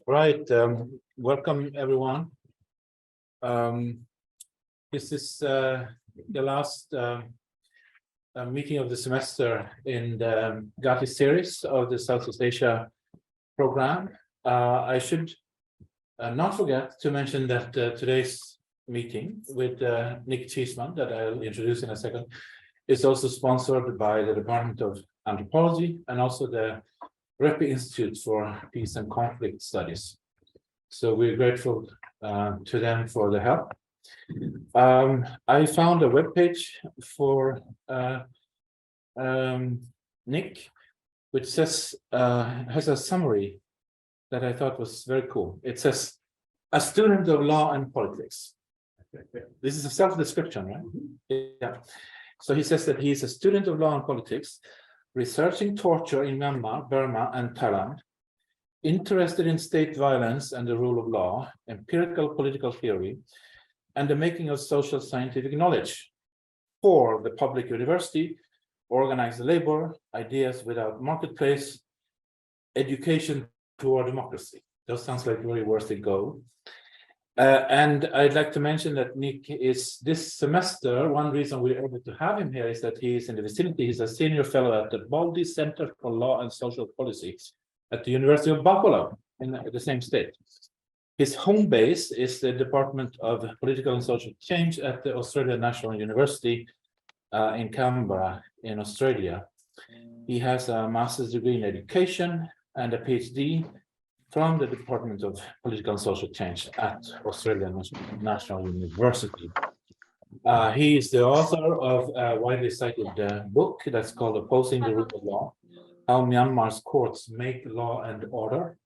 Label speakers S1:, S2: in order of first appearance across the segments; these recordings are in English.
S1: Right, welcome everyone. This is the last meeting of the semester in the GATI series of the Southeast Asia program. I should not forget to mention that today's meeting with Nick Cheeseman, that I'll introduce in a second, is also sponsored by the Department of Anthropology and also the Repi Institute for Peace and Conflict Studies. So we're grateful to them for the help. I found a webpage for Nick, which says has a summary that I thought was very cool. It says, a student of law and politics. This is a self-description, right? Yeah. So he says that he is a student of law and politics, researching torture in Myanmar, Burma, and Thailand, interested in state violence and the rule of law, empirical political theory, and the making of social scientific knowledge for the public university, organized labor, ideas without marketplace, education toward democracy. Those sounds like very worthy goal. And I'd like to mention that Nick is this semester, one reason we're able to have him here is that he is in the vicinity. He's a senior fellow at the Baldy Center for Law and Social Policy at the University of Buffalo in the same state. His home base is the Department of Political and Social Change at the Australian National University in Canberra in Australia. He has a master's degree in education and a PhD from the Department of Political and Social Change at Australian National University. He is the author of a widely cited book that's called Opposing the Rule of Law, How Myanmar's Courts Make Law and Order.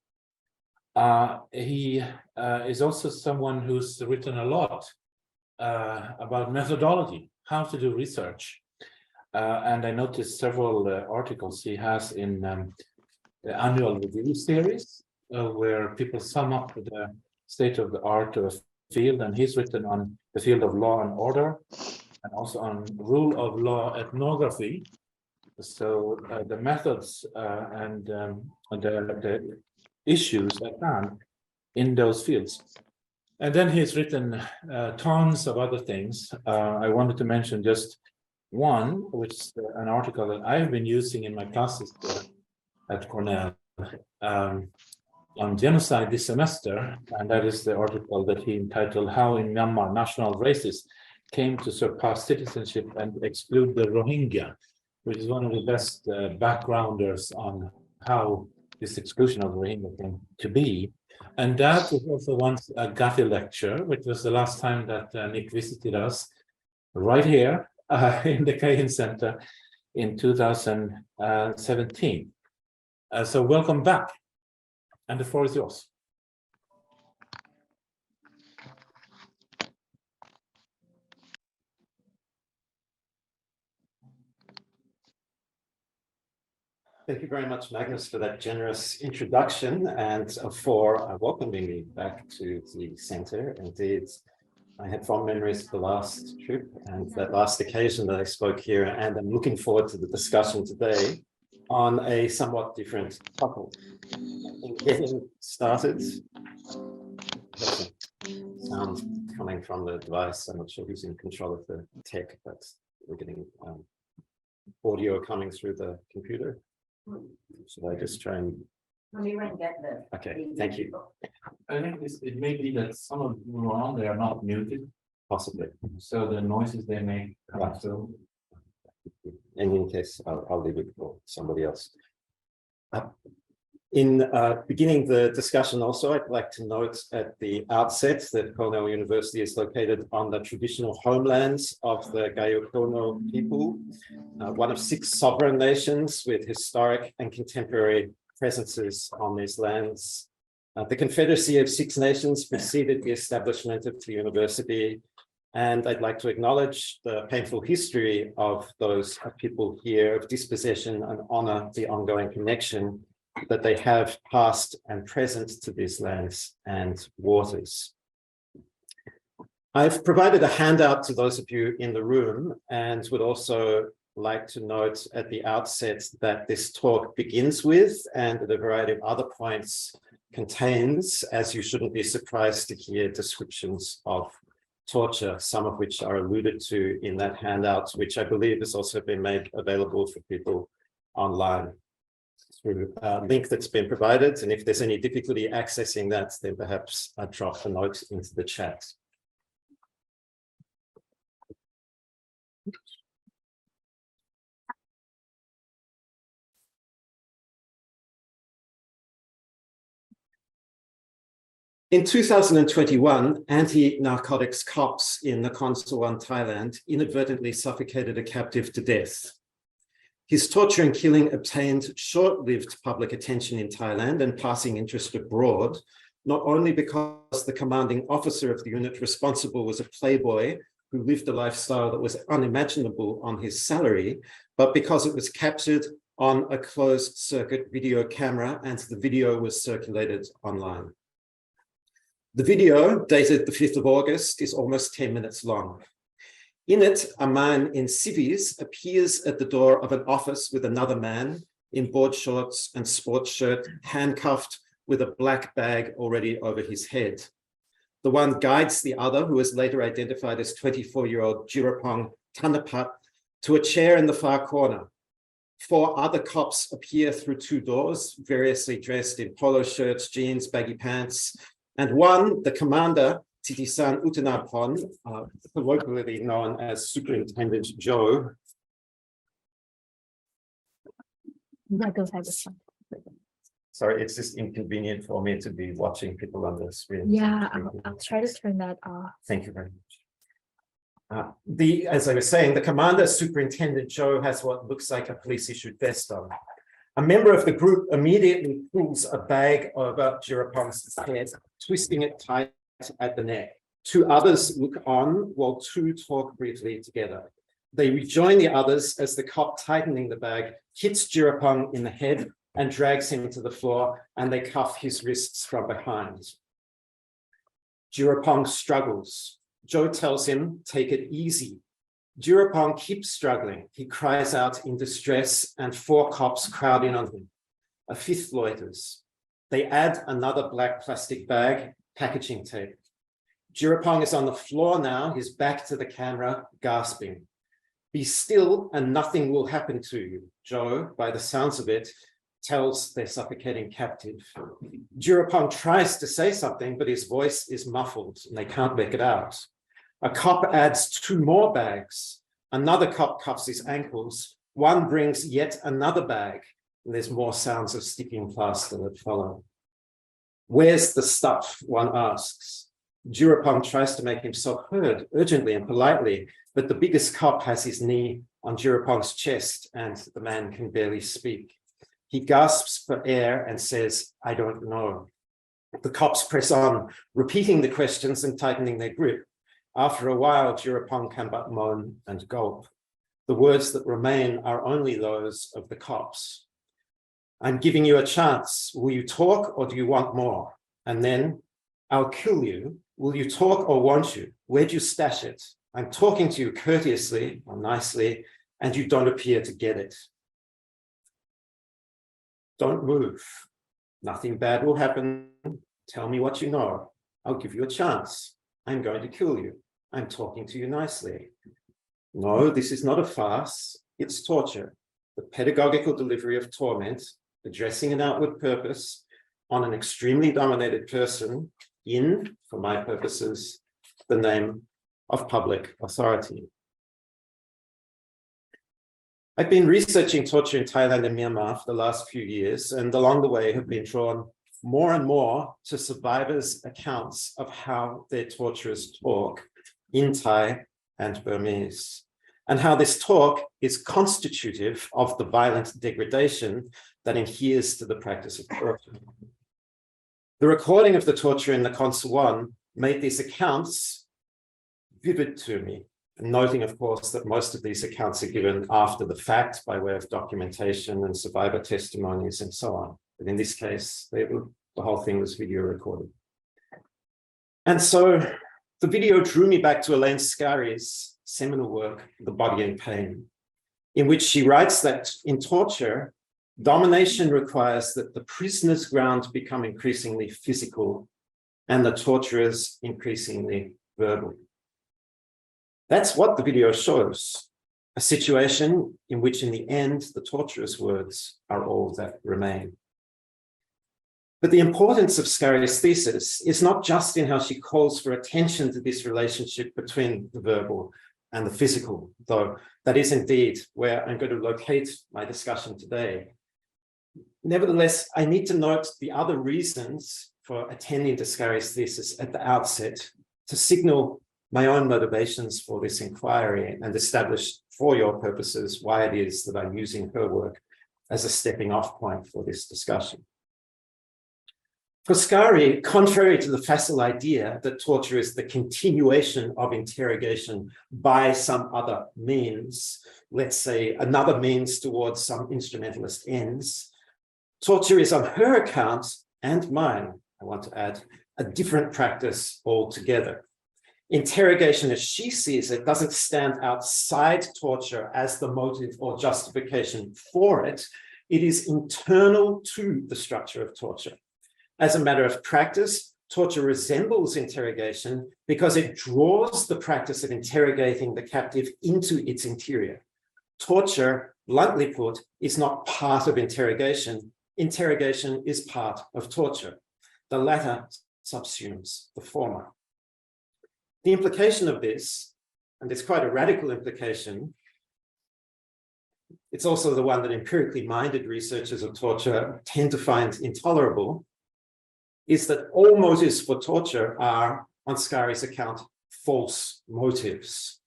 S1: He is also someone who's written a lot about methodology, how to do research. And I noticed several articles he has in the annual review series, where people sum up the state of the art of a field, and he's written on the field of law and order, and also on rule of law ethnography. So the methods and the issues at hand in those fields. And then he's written tons of other things. I wanted to mention just one, which is an article that I've been using in my classes at Cornell. On genocide this semester, and that is the article that he entitled How in Myanmar National Races Came to Surpass Citizenship and Exclude the Rohingya, which is one of the best backgrounders on how this exclusion of the Rohingya came to be. And that was also once a GATI lecture, which was the last time that Nick visited us right here in the Kayin Center in 2017. So welcome back. And the floor is yours.
S2: Thank you very much, Magnus, for that generous introduction and for welcoming me back to the center. Indeed, I had fond memories of the last trip and that last occasion that I spoke here, and I'm looking forward to the discussion today on a somewhat different topic. In getting started, sound coming from the device. I'm not sure who's in control of the tech, but we're getting audio coming through the computer. Should I just try and? Okay, thank you.
S1: I think it may be that some of them are on, they are not muted.
S2: Possibly.
S1: So the noises they make come through.
S2: In any case, I'll leave it for somebody else. In beginning the discussion also, I'd like to note at the outset that Cornell University is located on the traditional homelands of the Gayo-Kono people, one of 6 sovereign nations with historic and contemporary presences on these lands. The Confederacy of 6 Nations preceded the establishment of the university, and I'd like to acknowledge the painful history of those people here of dispossession and honor the ongoing connection that they have past and present to these lands and waters. I've provided a handout to those of you in the room and would also like to note at the outset that this talk begins with, and at a variety of other points, contains, as you shouldn't be surprised to hear, descriptions of torture, some of which are alluded to in that handout, which I believe has also been made available for people online through a link that's been provided. And if there's any difficulty accessing that, then perhaps I'd drop a note into the chat. In 2021, anti-narcotics cops in Nakhon Sawan, Thailand, inadvertently suffocated a captive to death. His torture and killing obtained short-lived public attention in Thailand and passing interest abroad, not only because the commanding officer of the unit responsible was a playboy who lived a lifestyle that was unimaginable on his salary, but because it was captured on a closed-circuit video camera and the video was circulated online. The video, dated the 5th of August, is almost 10 minutes long. In it, a man in civvies appears at the door of an office with another man in board shorts and sports shirt, handcuffed with a black bag already over his head. The one guides the other, who is later identified as 24-year-old Jirapong Thanapat, to a chair in the far corner. 4 other cops appear through 2 doors, variously dressed in polo shirts, jeans, baggy pants, and one, the commander, Titisan Utanapon, colloquially known as Superintendent Joe. Sorry, it's just inconvenient for me to be watching people on the screen.
S3: Yeah, I'll try to turn that off.
S2: Thank you very much. As I was saying, the commander, Superintendent Joe, has what looks like a police-issued vest on. A member of the group immediately pulls a bag over Jirapong's head, twisting it tight at the neck. 2 others look on while 2 talk briefly together. They rejoin the others as the cop tightening the bag hits Jirapong in the head and drags him to the floor, and they cuff his wrists from behind. Jirapong struggles. Joe tells him, "Take it easy." Jirapong keeps struggling. He cries out in distress, and 4 cops crowd in on him. A 5th loiters. They add another black plastic bag, packaging tape. Jirapong is on the floor now, his back to the camera, gasping. "Be still and nothing will happen to you," Joe, by the sounds of it, tells their suffocating captive. Jirapong tries to say something, but his voice is muffled and they can't make it out. A cop adds 2 more bags. Another cop cuffs his ankles. One brings yet another bag, and there's more sounds of sticking plaster that follow. "Where's the stuff?" one asks. Jirapong tries to make himself heard urgently and politely, but the biggest cop has his knee on Jirapong's chest and the man can barely speak. He gasps for air and says, "I don't know." The cops press on, repeating the questions and tightening their grip. After a while, Jirapong can but moan and gulp. The words that remain are only those of the cops. "I'm giving you a chance. Will you talk or do you want more?" And then, "I'll kill you. Will you talk or won't you? Where'd you stash it? I'm talking to you courteously or nicely, and you don't appear to get it. Don't move. Nothing bad will happen. Tell me what you know. I'll give you a chance. I'm going to kill you. I'm talking to you nicely. No, this is not a farce. It's torture. The pedagogical delivery of torment, addressing an outward purpose on an extremely dominated person in, for my purposes, the name of public authority." I've been researching torture in Thailand and Myanmar for the last few years, and along the way have been drawn more and more to survivors' accounts of how their torturers talk in Thai and Burmese, and how this talk is constitutive of the violent degradation that adheres to the practice of torture. The recording of the torture in Nakhon Sawan made these accounts vivid to me, noting, of course, that most of these accounts are given after the fact by way of documentation and survivor testimonies and so on. But in this case, the whole thing was video recorded. And so the video drew me back to Elaine Scarry's seminal work, The Body in Pain, in which she writes that in torture, Domination requires that the prisoner's ground become increasingly physical and the torturers increasingly verbal. That's what the video shows, a situation in which in the end, the torturer's words are all that remain. But the importance of Scarry's thesis is not just in how she calls for attention to this relationship between the verbal and the physical, though that is indeed where I'm going to locate my discussion today. Nevertheless, I need to note the other reasons for attending to Scarry's thesis at the outset to signal my own motivations for this inquiry and establish for your purposes why it is that I'm using her work as a stepping off point for this discussion. For Scarry, contrary to the facile idea that torture is the continuation of interrogation by some other means, let's say another means towards some instrumentalist ends, torture is on her account and mine, I want to add, a different practice altogether. Interrogation, as she sees it, doesn't stand outside torture as the motive or justification for it. It is internal to the structure of torture. As a matter of practice, torture resembles interrogation because it draws the practice of interrogating the captive into its interior. Torture, bluntly put, is not part of interrogation. Interrogation is part of torture. The latter subsumes the former. The implication of this, and it's quite a radical implication, it's also the one that empirically minded researchers of torture tend to find intolerable, is that all motives for torture are, on Scarry's account, false motives.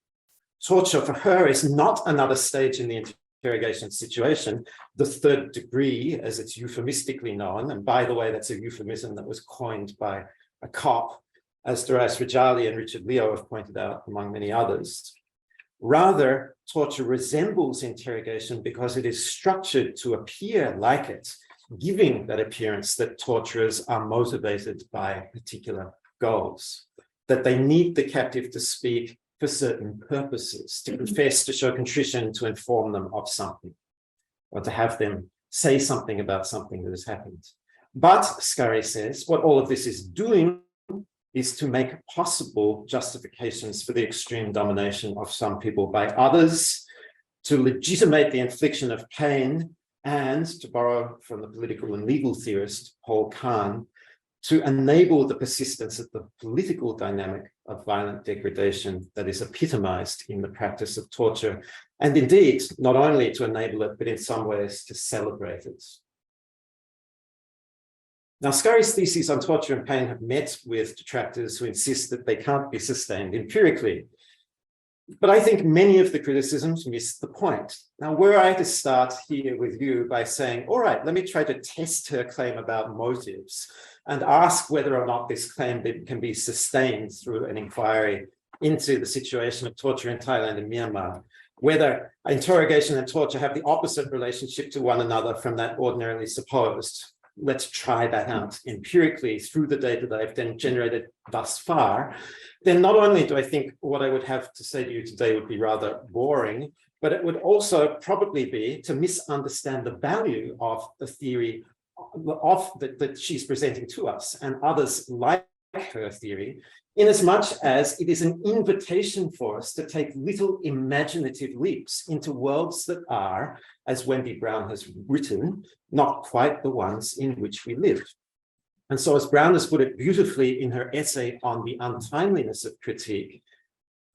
S2: Torture for her is not another stage in the interrogation situation, the third degree, as it's euphemistically known. And by the way, that's a euphemism that was coined by a cop, as Darius Rajali and Richard Leo have pointed out, among many others. Rather, torture resembles interrogation because it is structured to appear like it, giving that appearance that torturers are motivated by particular goals, that they need the captive to speak for certain purposes, to confess, to show contrition, to inform them of something, or to have them say something about something that has happened. But, Scarry says, what all of this is doing is to make possible justifications for the extreme domination of some people by others, to legitimate the infliction of pain, and, to borrow from the political and legal theorist Paul Kahn, to enable the persistence of the political dynamic of violent degradation that is epitomized in the practice of torture, and indeed, not only to enable it, but in some ways to celebrate it. Now, Scarry's theses on torture and pain have met with detractors who insist that they can't be sustained empirically. But I think many of the criticisms miss the point. Now, were I to start here with you by saying, all right, let me try to test her claim about motives and ask whether or not this claim can be sustained through an inquiry into the situation of torture in Thailand and Myanmar, whether interrogation and torture have the opposite relationship to one another from that ordinarily supposed. Let's try that out empirically through the data that I've then generated thus far. Then not only do I think what I would have to say to you today would be rather boring, but it would also probably be to misunderstand the value of the theory that she's presenting to us and others like her theory, in as much as it is an invitation for us to take little imaginative leaps into worlds that are, as Wendy Brown has written, not quite the ones in which we live. And so, as Brown has put it beautifully in her essay on the untimeliness of critique,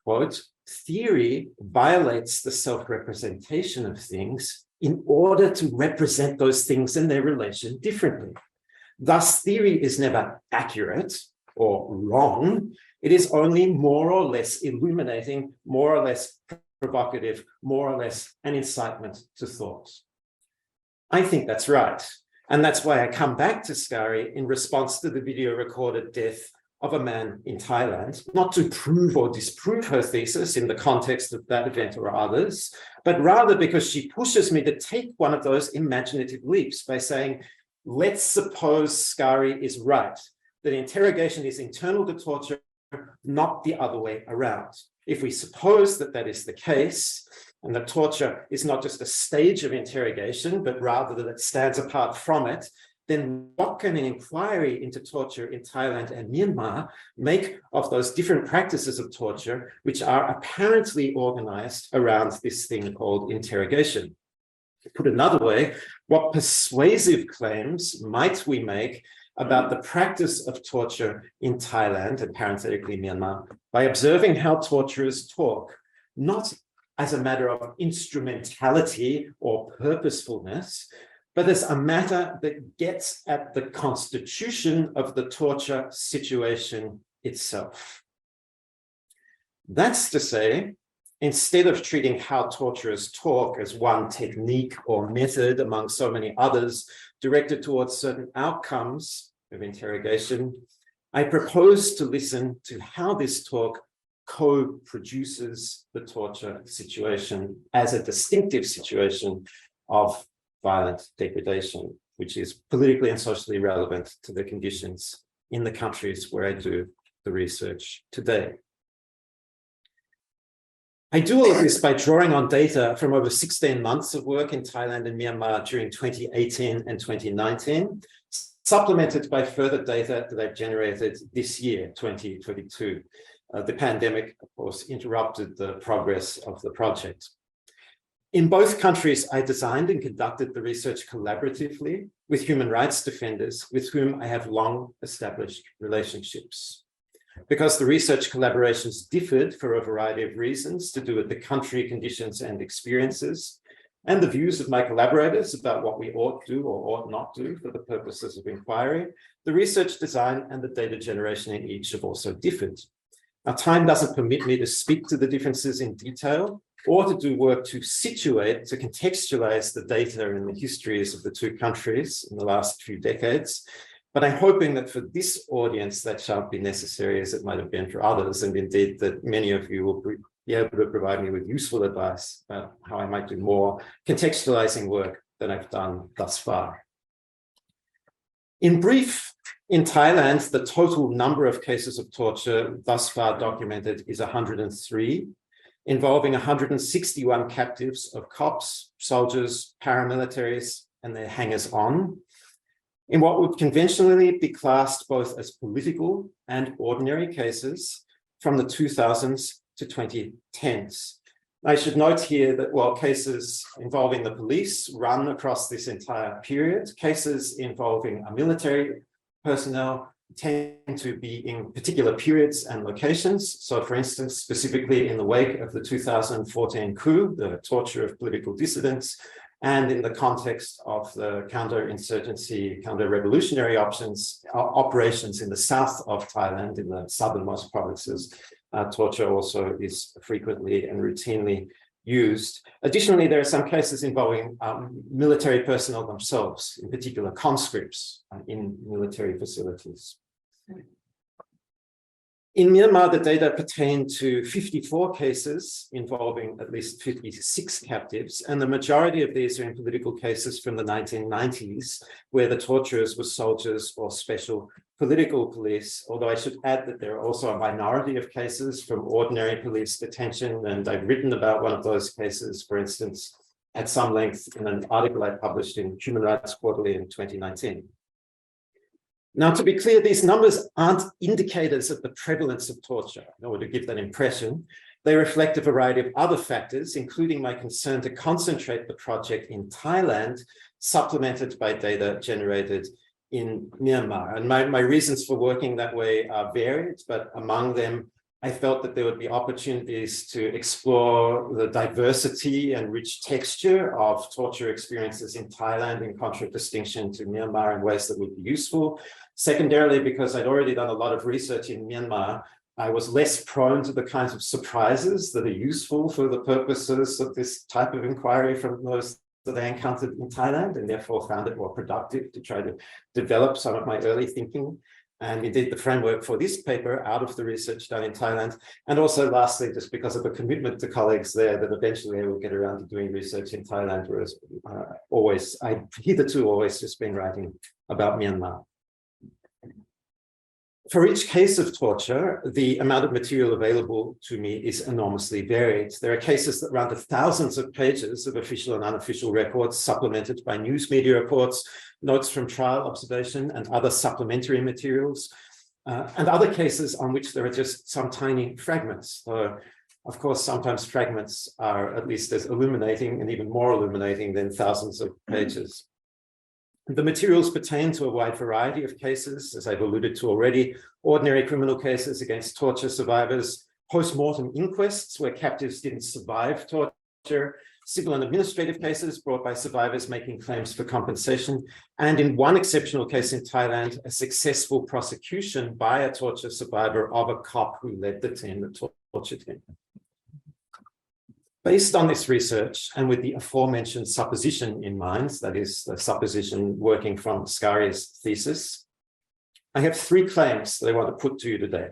S2: quote, theory violates the self-representation of things in order to represent those things and their relation differently. Thus, theory is never accurate or wrong. It is only more or less illuminating, more or less provocative, more or less an incitement to thought. I think that's right. And that's why I come back to Scarry in response to the video recorded death of a man in Thailand, not to prove or disprove her thesis in the context of that event or others, but rather because she pushes me to take one of those imaginative leaps by saying, let's suppose Scarry is right, that interrogation is internal to torture, not the other way around. If we suppose that that is the case, and that torture is not just a stage of interrogation, but rather that it stands apart from it, then what can an inquiry into torture in Thailand and Myanmar make of those different practices of torture, which are apparently organized around this thing called interrogation? Put another way, what persuasive claims might we make about the practice of torture in Thailand and parenthetically Myanmar by observing how torturers talk, not as a matter of instrumentality or purposefulness, but as a matter that gets at the constitution of the torture situation itself. That's to say, instead of treating how torturers talk as one technique or method among so many others directed towards certain outcomes of interrogation, I propose to listen to how this talk co-produces the torture situation as a distinctive situation of violent degradation, which is politically and socially relevant to the conditions in the countries where I do the research today. I do all of this by drawing on data from over 16 months of work in Thailand and Myanmar during 2018 and 2019, supplemented by further data that I've generated this year, 2022. The pandemic, of course, interrupted the progress of the project. In both countries, I designed and conducted the research collaboratively with human rights defenders with whom I have long established relationships. Because the research collaborations differed for a variety of reasons to do with the country conditions and experiences, and the views of my collaborators about what we ought to or ought not do for the purposes of inquiry, the research design and the data generation in each have also differed. Now, time doesn't permit me to speak to the differences in detail or to do work to situate, to contextualize the data and the histories of the two countries in the last few decades. But I'm hoping that for this audience, that shan't be necessary as it might have been for others, and indeed that many of you will be able to provide me with useful advice about how I might do more contextualizing work than I've done thus far. In brief, in Thailand, the total number of cases of torture thus far documented is 103, involving 161 captives of cops, soldiers, paramilitaries, and their hangers-on, in what would conventionally be classed both as political and ordinary cases from the 2000s to 2010s. I should note here that while cases involving the police run across this entire period, cases involving military personnel tend to be in particular periods and locations. So for instance, specifically in the wake of the 2014 coup, the torture of political dissidents, and in the context of the counter-insurgency, counter-revolutionary operations in the south of Thailand, in the southernmost provinces, torture also is frequently and routinely used. Additionally, there are some cases involving military personnel themselves, in particular conscripts in military facilities. In Myanmar, the data pertain to 54 cases involving at least 56 captives, and the majority of these are in political cases from the 1990s, where the torturers were soldiers or special political police, although I should add that there are also a minority of cases from ordinary police detention, and I've written about one of those cases, for instance, at some length in an article I published in Human Rights Quarterly in 2019. Now, to be clear, these numbers aren't indicators of the prevalence of torture, in order to give that impression. They reflect a variety of other factors, including my concern to concentrate the project in Thailand, supplemented by data generated in Myanmar. And my reasons for working that way are varied, but among them, I felt that there would be opportunities to explore the diversity and rich texture of torture experiences in Thailand in contradistinction to Myanmar in ways that would be useful. Secondarily, because I'd already done a lot of research in Myanmar, I was less prone to the kinds of surprises that are useful for the purposes of this type of inquiry from those that I encountered in Thailand, and therefore found it more productive to try to develop some of my early thinking. And indeed, the framework for this paper out of the research done in Thailand. And also lastly, just because of a commitment to colleagues there that eventually I will get around to doing research in Thailand, whereas I've hitherto always just been writing about Myanmar. For each case of torture, the amount of material available to me is enormously varied. There are cases that run to thousands of pages of official and unofficial records, supplemented by news media reports, notes from trial observation, and other supplementary materials, and other cases on which there are just some tiny fragments. Of course, sometimes fragments are at least as illuminating and even more illuminating than thousands of pages. The materials pertain to a wide variety of cases, as I've alluded to already: ordinary criminal cases against torture survivors, post-mortem inquests where captives didn't survive torture, civil and administrative cases brought by survivors making claims for compensation, and in one exceptional case in Thailand, a successful prosecution by a torture survivor of a cop who led the team that tortured him. Based on this research, and with the aforementioned supposition in mind, that is the supposition working from Scarry's thesis, I have three claims that I want to put to you today.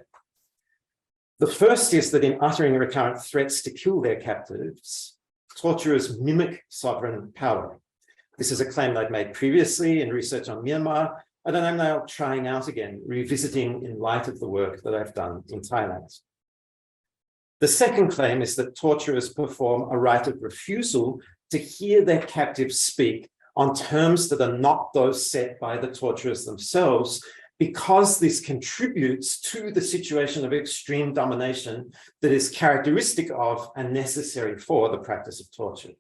S2: The first is that in uttering recurrent threats to kill their captives, torturers mimic sovereign power. This is a claim that I've made previously in research on Myanmar, and that I'm now trying out again, revisiting in light of the work that I've done in Thailand. The second claim is that torturers perform a right of refusal to hear their captives speak on terms that are not those set by the torturers themselves, because this contributes to the situation of extreme domination that is characteristic of and necessary for the practice of torture.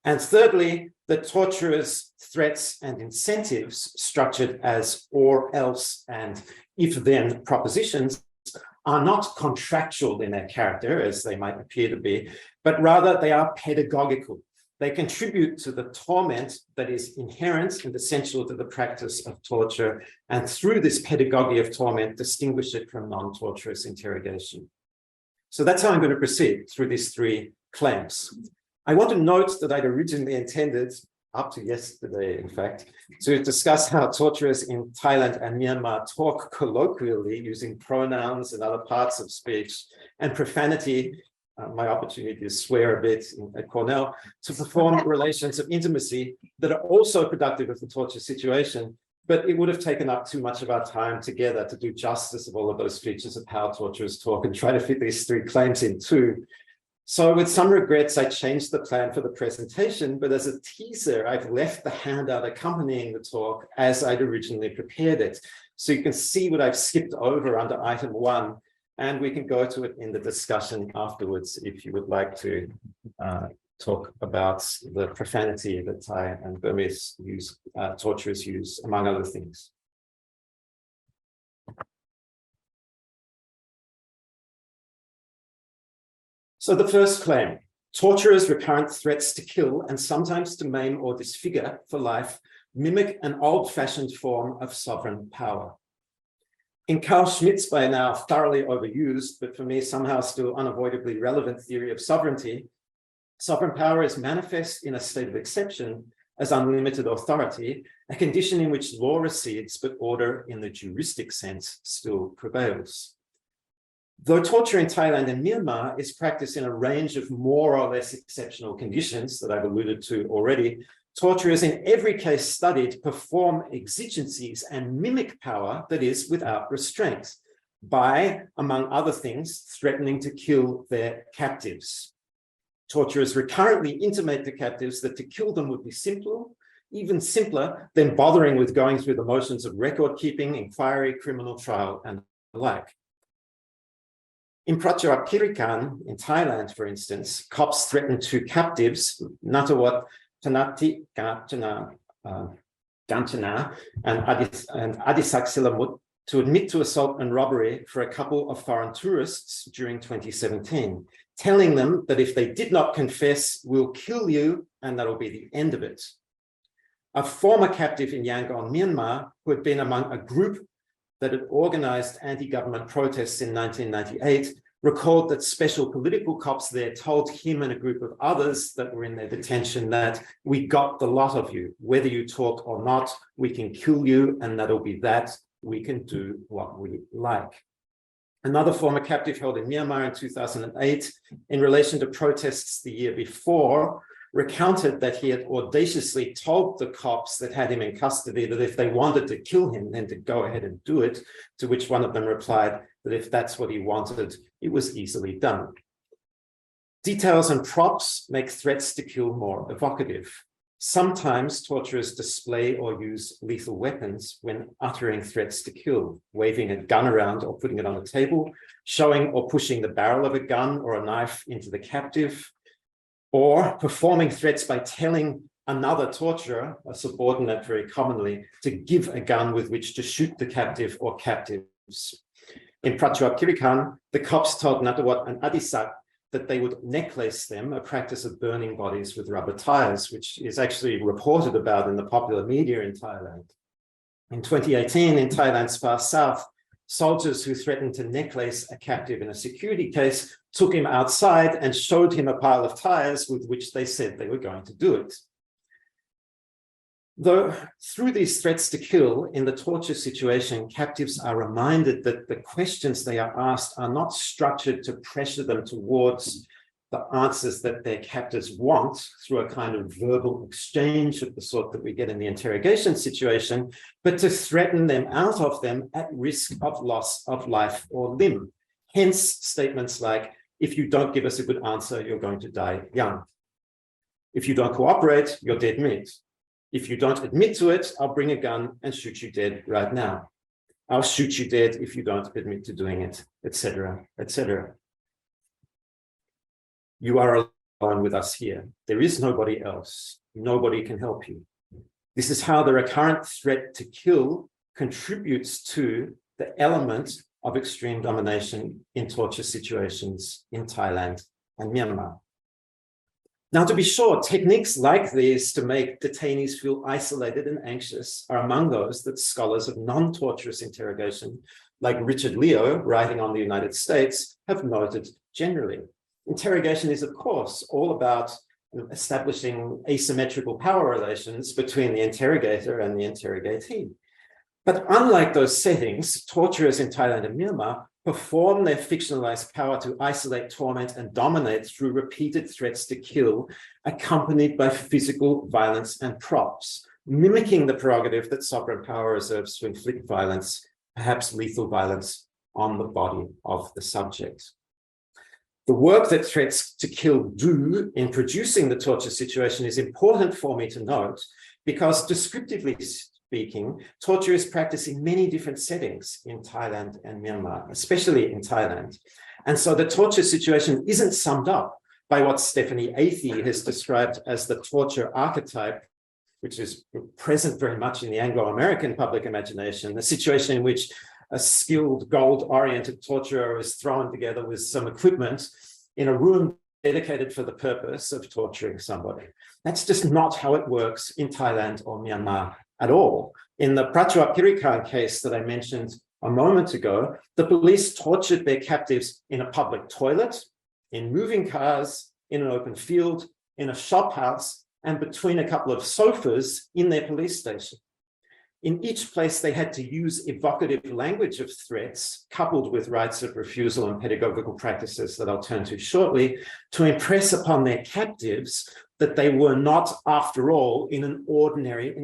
S2: And thirdly, that torturers' threats and incentives, structured as or else and if then propositions, are not contractual in their character, as they might appear to be, but rather they are pedagogical. They contribute to the torment that is inherent and essential to the practice of torture, and through this pedagogy of torment, distinguish it from non-torturous interrogation. So that's how I'm going to proceed through these three claims. I want to note that I'd originally intended, up to yesterday, in fact, to discuss how torturers in Thailand and Myanmar talk colloquially using pronouns and other parts of speech, and profanity, my opportunity to swear a bit at Cornell, to perform relations of intimacy that are also productive of the torture situation, but it would have taken up too much of our time together to do justice of all of those features of how torturers talk and try to fit these three claims in too. So with some regrets, I changed the plan for the presentation, but as a teaser, I've left the handout accompanying the talk as I'd originally prepared it. So you can see what I've skipped over under item 1, and we can go to it in the discussion afterwards if you would like to talk about the profanity that Thai and Burmese torturers use, among other things. So the first claim: torturers' recurrent threats to kill and sometimes to maim or disfigure for life mimic an old-fashioned form of sovereign power. In Carl Schmitt's by now thoroughly overused, but for me somehow still unavoidably relevant theory of sovereignty, sovereign power is manifest in a state of exception as unlimited authority, a condition in which law recedes, but order in the juristic sense still prevails. Though torture in Thailand and Myanmar is practiced in a range of more or less exceptional conditions that I've alluded to already, torturers in every case studied perform exigencies and mimic power that is without restraint by, among other things, threatening to kill their captives. Torturers recurrently intimate to captives that to kill them would be simple, even simpler than bothering with going through the motions of record keeping, inquiry, criminal trial, and the like. In Prachuapkhirikan in Thailand, for instance, cops threatened two captives, Natawat Tanati Ganchana and Adisak Silamut, to admit to assault and robbery for a couple of foreign tourists during 2017, telling them that if they did not confess, we'll kill you, and that'll be the end of it. A former captive in Yangon, Myanmar, who had been among a group that had organized anti-government protests in 1998, recalled that special political cops there told him and a group of others that were in their detention that we got the lot of you, whether you talk or not, we can kill you, and that'll be that, we can do what we like. Another former captive held in Myanmar in 2008, in relation to protests the year before, recounted that he had audaciously told the cops that had him in custody that if they wanted to kill him, then to go ahead and do it, to which one of them replied that if that's what he wanted, it was easily done. Details and props make threats to kill more evocative. Sometimes torturers display or use lethal weapons when uttering threats to kill, waving a gun around or putting it on the table, showing or pushing the barrel of a gun or a knife into the captive, or performing threats by telling another torturer, a subordinate very commonly, to give a gun with which to shoot the captive or captives. In Prachuapkhirikan, the cops told Natawat and Adisak that they would necklace them, a practice of burning bodies with rubber tires, which is actually reported about in the popular media in Thailand. In 2018, in Thailand's far south, soldiers who threatened to necklace a captive in a security case took him outside and showed him a pile of tires with which they said they were going to do it. Though through these threats to kill in the torture situation, captives are reminded that the questions they are asked are not structured to pressure them towards the answers that their captors want through a kind of verbal exchange of the sort that we get in the interrogation situation, but to threaten them out of them at risk of loss of life or limb. Hence statements like, if you don't give us a good answer, you're going to die young. If you don't cooperate, you're dead meat. If you don't admit to it, I'll bring a gun and shoot you dead right now. I'll shoot you dead if you don't admit to doing it, etc., etc. You are alone with us here. There is nobody else. Nobody can help you. This is how the recurrent threat to kill contributes to the element of extreme domination in torture situations in Thailand and Myanmar. Now, to be sure, techniques like these to make detainees feel isolated and anxious are among those that scholars of non-torturous interrogation, like Richard Leo, writing on the United States, have noted generally. Interrogation is, of course, all about establishing asymmetrical power relations between the interrogator and the interrogatee. But unlike those settings, torturers in Thailand and Myanmar perform their fictionalized power to isolate, torment, and dominate through repeated threats to kill, accompanied by physical violence and props, mimicking the prerogative that sovereign power reserves to inflict violence, perhaps lethal violence, on the body of the subject. The work that threats to kill do in producing the torture situation is important for me to note, because descriptively speaking, torture is practiced in many different settings in Thailand and Myanmar, especially in Thailand. And so the torture situation isn't summed up by what Stephanie Athey has described as the torture archetype, which is present very much in the Anglo-American public imagination, the situation in which a skilled, goal-oriented torturer is thrown together with some equipment in a room dedicated for the purpose of torturing somebody. That's just not how it works in Thailand or Myanmar at all. In the Prachuapkhirikan case that I mentioned a moment ago, the police tortured their captives in a public toilet, in moving cars, in an open field, in a shop house, and between a couple of sofas in their police station. In each place, they had to use evocative language of threats, coupled with rights of refusal and pedagogical practices that I'll turn to shortly, to impress upon their captives that they were not, after all, in an ordinary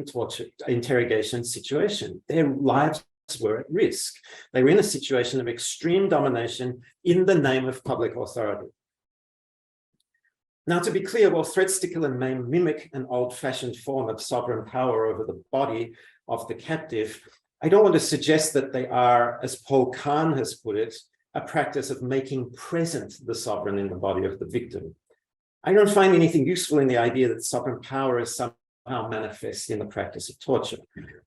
S2: interrogation situation. Their lives were at risk. They were in a situation of extreme domination in the name of public authority. Now, to be clear, while threats to kill and maim mimic an old-fashioned form of sovereign power over the body of the captive, I don't want to suggest that they are, as Paul Kahn has put it, a practice of making present the sovereign in the body of the victim. I don't find anything useful in the idea that sovereign power is somehow manifest in the practice of torture.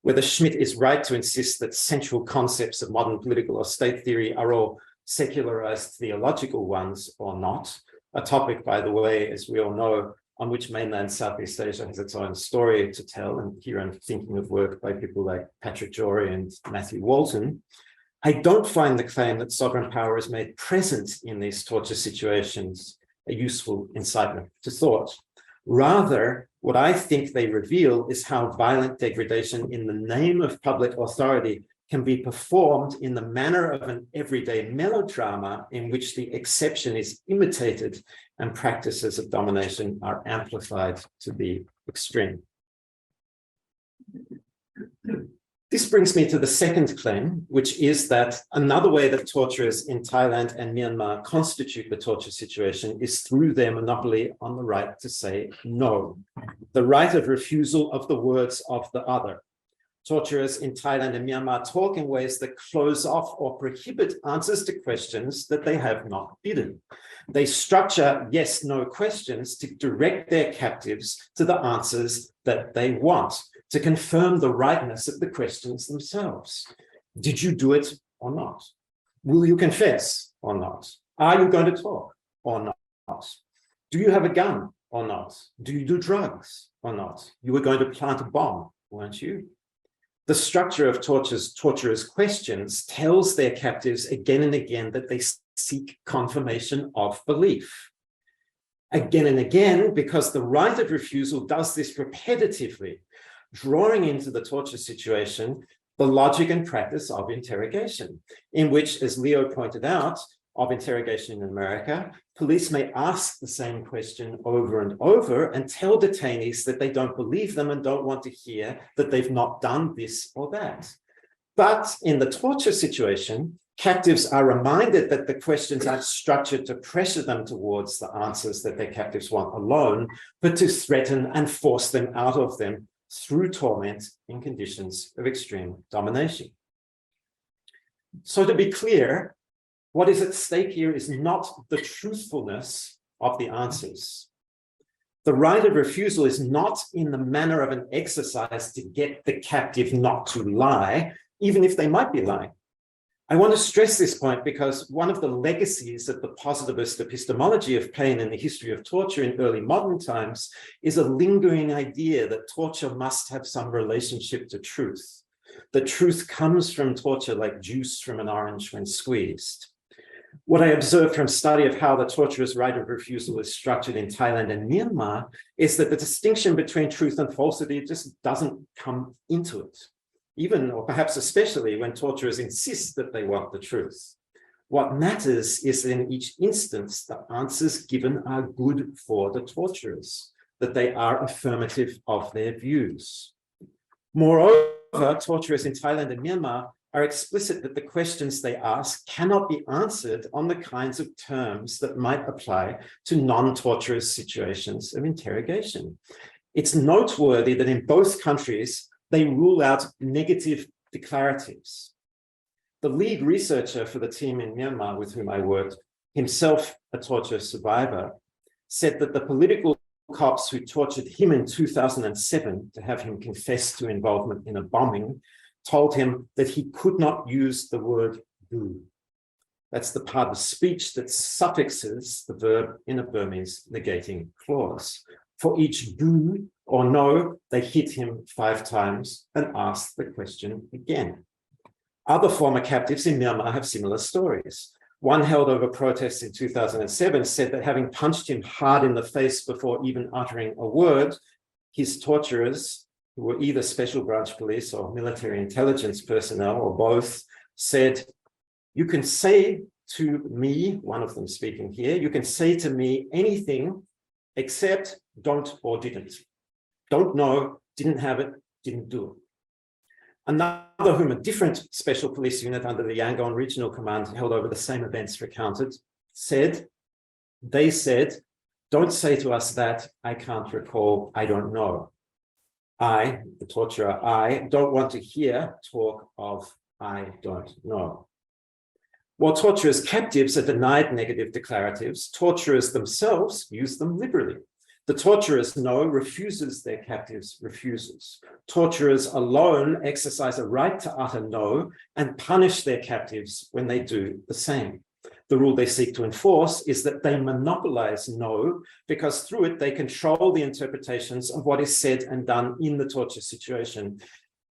S2: Whether Schmidt is right to insist that central concepts of modern political or state theory are all secularized theological ones or not, a topic, by the way, as we all know, on which mainland Southeast Asia has its own story to tell. And here I'm thinking of work by people like Patrick Jory and Matthew Walton. I don't find the claim that sovereign power is made present in these torture situations a useful incitement to thought. Rather, what I think they reveal is how violent degradation in the name of public authority can be performed in the manner of an everyday melodrama in which the exception is imitated and practices of domination are amplified to the extreme. This brings me to the second claim, which is that another way that torturers in Thailand and Myanmar constitute the torture situation is through their monopoly on the right to say no, the right of refusal of the words of the other. Torturers in Thailand and Myanmar talk in ways that close off or prohibit answers to questions that they have not bidden. They structure yes-no questions to direct their captives to the answers that they want, to confirm the rightness of the questions themselves. Did you do it or not? Will you confess or not? Are you going to talk or not? Do you have a gun or not? Do you do drugs or not? You were going to plant a bomb, weren't you? The structure of torturers' questions tells their captives again and again that they seek confirmation of belief. Again and again, because the right of refusal does this repetitively, drawing into the torture situation the logic and practice of interrogation, in which, as Leo pointed out, of interrogation in America, police may ask the same question over and over and tell detainees that they don't believe them and don't want to hear that they've not done this or that. But in the torture situation, captives are reminded that the questions aren't structured to pressure them towards the answers that their captives want alone, but to threaten and force them out of them through torment in conditions of extreme domination. So to be clear, what is at stake here is not the truthfulness of the answers. The right of refusal is not in the manner of an exercise to get the captive not to lie, even if they might be lying. I want to stress this point because one of the legacies of the positivist epistemology of pain in the history of torture in early modern times is a lingering idea that torture must have some relationship to truth. The truth comes from torture like juice from an orange when squeezed. What I observed from study of how the torturer's right of refusal is structured in Thailand and Myanmar is that the distinction between truth and falsity just doesn't come into it, even or perhaps especially when torturers insist that they want the truth. What matters is that in each instance, the answers given are good for the torturers, that they are affirmative of their views. Moreover, torturers in Thailand and Myanmar are explicit that the questions they ask cannot be answered on the kinds of terms that might apply to non-torturous situations of interrogation. It's noteworthy that in both countries, they rule out negative declaratives. The lead researcher for the team in Myanmar with whom I worked, himself a torture survivor, said that the political cops who tortured him in 2007 to have him confess to involvement in a bombing told him that he could not use the word do. That's the part of speech that suffixes the verb in a Burmese negating clause. For each do or no, they hit him 5 times and asked the question again. Other former captives in Myanmar have similar stories. One held over protests in 2007 said that having punched him hard in the face before even uttering a word, his torturers, who were either special branch police or military intelligence personnel or both, said, "You can say to me," one of them speaking here, "you can say to me anything except don't or didn't. Don't know, didn't have it, didn't do it." Another whom a different special police unit under the Yangon Regional Command held over the same events recounted, they said, "Don't say to us that, I can't recall, I don't know. I, the torturer, I don't want to hear talk of I don't know." While torturers' captives are denied negative declaratives, torturers themselves use them liberally. The torturers no refuses their captives' refusals. Torturers alone exercise a right to utter no and punish their captives when they do the same. The rule they seek to enforce is that they monopolize no, because through it they control the interpretations of what is said and done in the torture situation.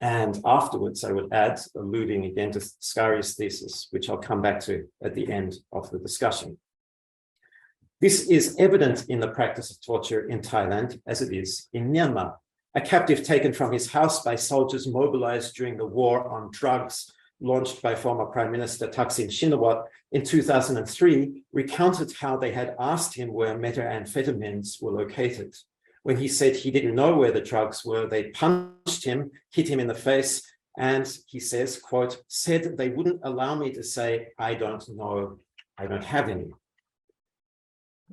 S2: And afterwards, I would add, alluding again to Scarry's thesis, which I'll come back to at the end of the discussion. This is evident in the practice of torture in Thailand as it is in Myanmar. A captive taken from his house by soldiers mobilized during the war on drugs launched by former Prime Minister Thaksin Shinawatra in 2003, recounted how they had asked him where methamphetamines were located. When he said he didn't know where the drugs were, they punched him, hit him in the face, and he says, quote, said they wouldn't allow me to say, I don't know, I don't have any.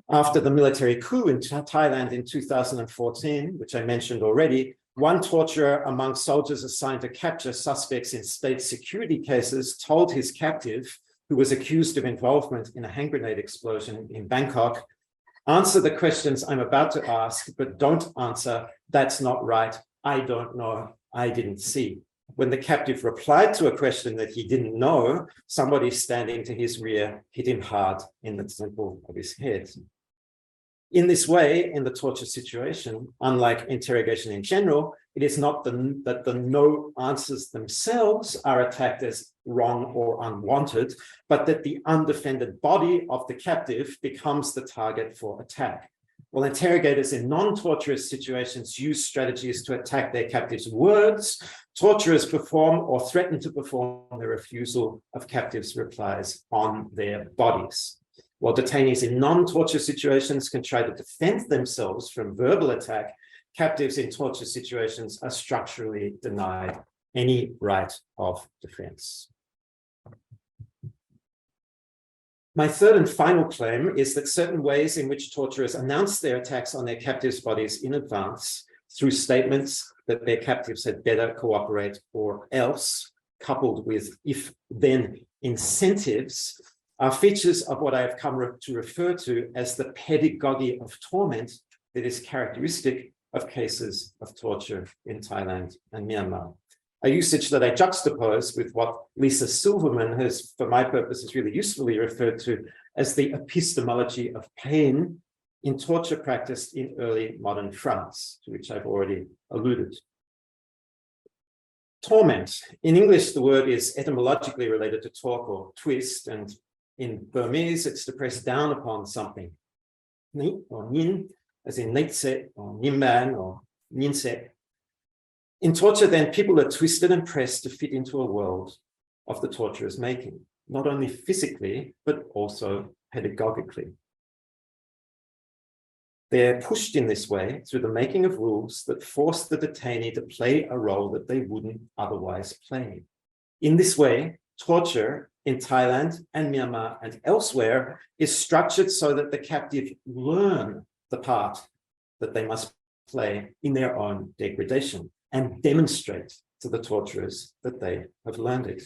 S2: After the military coup in Thailand in 2014, which I mentioned already, one torturer among soldiers assigned to capture suspects in state security cases told his captive, who was accused of involvement in a hand grenade explosion in Bangkok, answer the questions I'm about to ask, but don't answer, that's not right, I don't know, I didn't see. When the captive replied to a question that he didn't know, somebody standing to his rear hit him hard in the temple of his head. In this way, in the torture situation, unlike interrogation in general, it is not that the no answers themselves are attacked as wrong or unwanted, but that the undefended body of the captive becomes the target for attack. While interrogators in non-torturous situations use strategies to attack their captives' words, torturers perform or threaten to perform the refusal of captives' replies on their bodies. While detainees in non-torture situations can try to defend themselves from verbal attack, captives in torture situations are structurally denied any right of defense. My third and final claim is that certain ways in which torturers announce their attacks on their captives' bodies in advance through statements that their captives had better cooperate or else, coupled with if-then incentives, are features of what I have come to refer to as the pedagogy of torment that is characteristic of cases of torture in Thailand and Myanmar. A usage that I juxtapose with what Lisa Silverman has, for my purposes, really usefully referred to as the epistemology of pain in torture practiced in early modern France, to which I've already alluded. Torment. In English, the word is etymologically related to torque or twist, and in Burmese, it's to press down upon something. Ni or nin, as in nitse or nimban or ninse. In torture, then, people are twisted and pressed to fit into a world of the torturer's making, not only physically, but also pedagogically. They're pushed in this way through the making of rules that force the detainee to play a role that they wouldn't otherwise play. In this way, torture in Thailand and Myanmar and elsewhere is structured so that the captive learn the part that they must play in their own degradation and demonstrate to the torturers that they have learned it.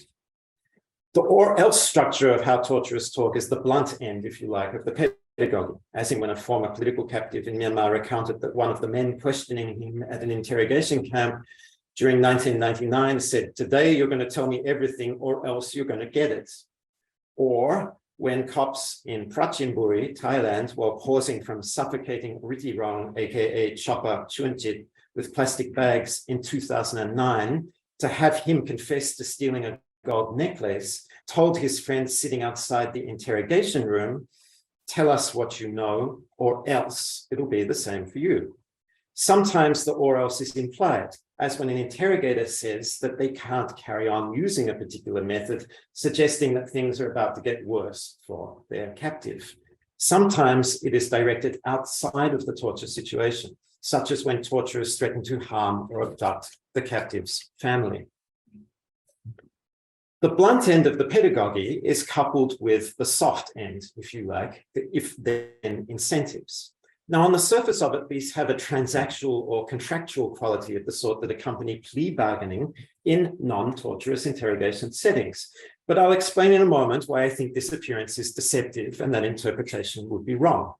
S2: The or else structure of how torturers talk is the blunt end, if you like, of the pedagogy, as in when a former political captive in Myanmar recounted that one of the men questioning him at an interrogation camp during 1999 said, "Today you're going to tell me everything or else you're going to get it." Or when cops in Prachinburi, Thailand, while pausing from suffocating Ritirong, aka Chopper Chunchit, with plastic bags in 2009, to have him confess to stealing a gold necklace, told his friends sitting outside the interrogation room, "Tell us what you know, or else it'll be the same for you." Sometimes the or else is implied, as when an interrogator says that they can't carry on using a particular method, suggesting that things are about to get worse for their captive. Sometimes it is directed outside of the torture situation, such as when torturers threaten to harm or abduct the captive's family. The blunt end of the pedagogy is coupled with the soft end, if you like, the if-then incentives. Now, on the surface of it, these have a transactional or contractual quality of the sort that accompany plea bargaining in non-torturous interrogation settings. But I'll explain in a moment why I think this appearance is deceptive and that interpretation would be wrong.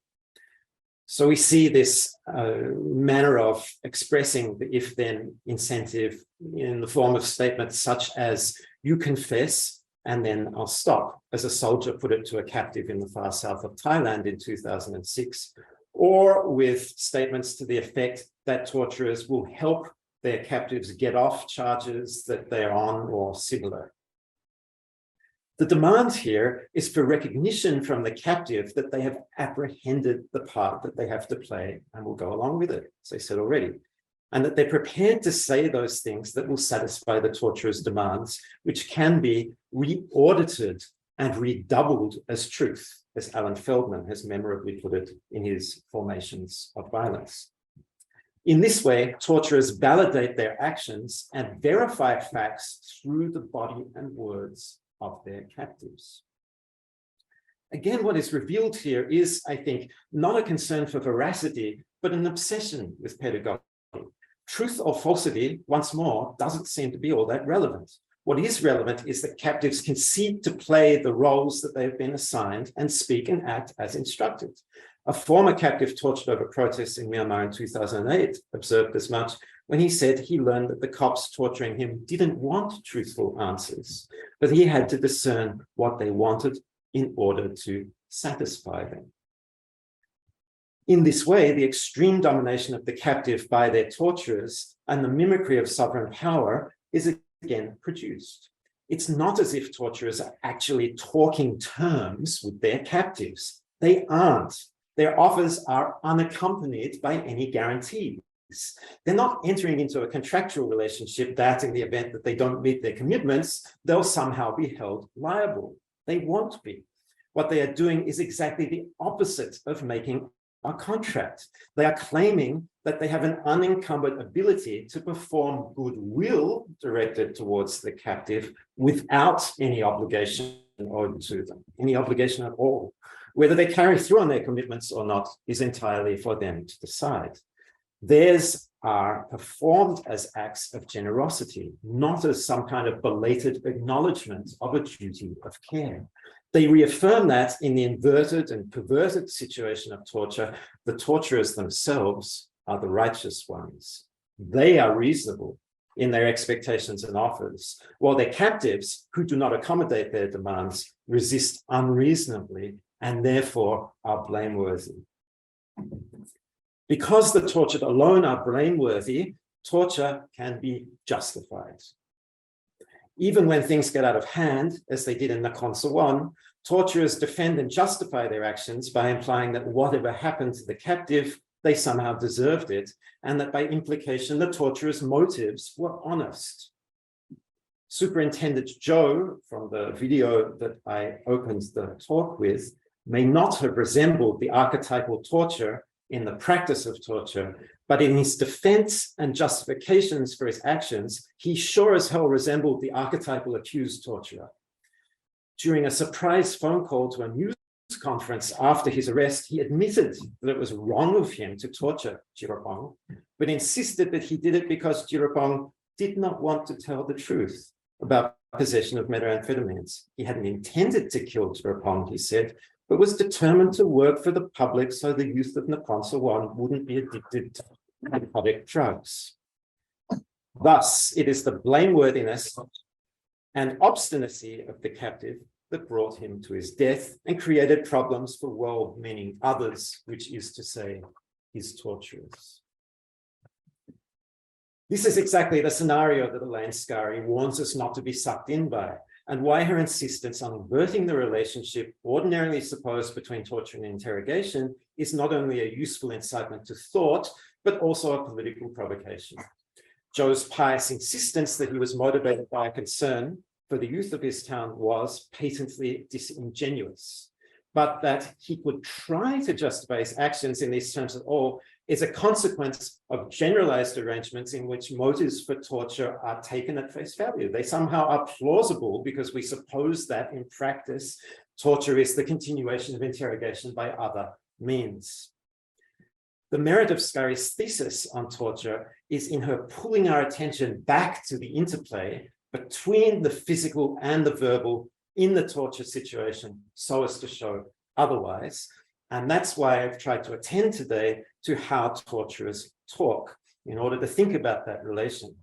S2: So we see this manner of expressing the if-then incentive in the form of statements such as, "You confess, and then I'll stop," as a soldier put it to a captive in the far south of Thailand in 2006, or with statements to the effect that torturers will help their captives get off charges that they're on or similar. The demand here is for recognition from the captive that they have apprehended the part that they have to play and will go along with it, as I said already. and that they're prepared to say those things that will satisfy the torturer's demands, which can be re-audited and redoubled as truth, as Alan Feldman has memorably put it in his Formations of Violence. In this way, torturers validate their actions and verify facts through the body and words of their captives. Again, what is revealed here is, I think, not a concern for veracity, but an obsession with pedagogy. Truth or falsity, once more, doesn't seem to be all that relevant. What is relevant is that captives can seek to play the roles that they've been assigned and speak and act as instructed. A former captive tortured over protests in Myanmar in 2008 observed as much when he said he learned that the cops torturing him didn't want truthful answers, but he had to discern what they wanted in order to satisfy them. In this way, the extreme domination of the captive by their torturers and the mimicry of sovereign power is again produced. It's not as if torturers are actually talking terms with their captives. They aren't. Their offers are unaccompanied by any guarantees. They're not entering into a contractual relationship that, in the event that they don't meet their commitments, they'll somehow be held liable. They won't be. What they are doing is exactly the opposite of making a contract. They are claiming that they have an unencumbered ability to perform goodwill directed towards the captive without any obligation owed to them, any obligation at all. Whether they carry through on their commitments or not is entirely for them to decide. Theirs are performed as acts of generosity, not as some kind of belated acknowledgement of a duty of care. They reaffirm that in the inverted and perverted situation of torture, the torturers themselves are the righteous ones. They are reasonable in their expectations and offers, while their captives, who do not accommodate their demands, resist unreasonably and therefore are blameworthy. Because the tortured alone are blameworthy, torture can be justified. Even when things get out of hand, as they did in Nakhon Sawan, torturers defend and justify their actions by implying that whatever happened to the captive, they somehow deserved it, and that by implication, the torturer's motives were honest. Superintendent Joe, from the video that I opened the talk with, may not have resembled the archetypal torture in the practice of torture, but in his defense and justifications for his actions, he sure as hell resembled the archetypal accused torturer. During a surprise phone call to a news conference after his arrest, he admitted that it was wrong of him to torture Jirapong, but insisted that he did it because Jirapong did not want to tell the truth about possession of methamphetamines. He hadn't intended to kill Jirapong, he said, but was determined to work for the public so the youth of Nakhon Sawan wouldn't be addicted to narcotic drugs. Thus, it is the blameworthiness and obstinacy of the captive that brought him to his death and created problems for well-meaning others, which is to say, his torturers. This is exactly the scenario that Elaine Scarry warns us not to be sucked in by, and why her insistence on inverting the relationship ordinarily supposed between torture and interrogation is not only a useful incitement to thought, but also a political provocation. Joe's pious insistence that he was motivated by a concern for the youth of his town was patently disingenuous, but that he could try to justify his actions in these terms at all is a consequence of generalized arrangements in which motives for torture are taken at face value. They somehow are plausible because we suppose that in practice, torture is the continuation of interrogation by other means. The merit of Scarry's thesis on torture is in her pulling our attention back to the interplay between the physical and the verbal in the torture situation so as to show otherwise. And that's why I've tried to attend today to how torturers talk in order to think about that relation.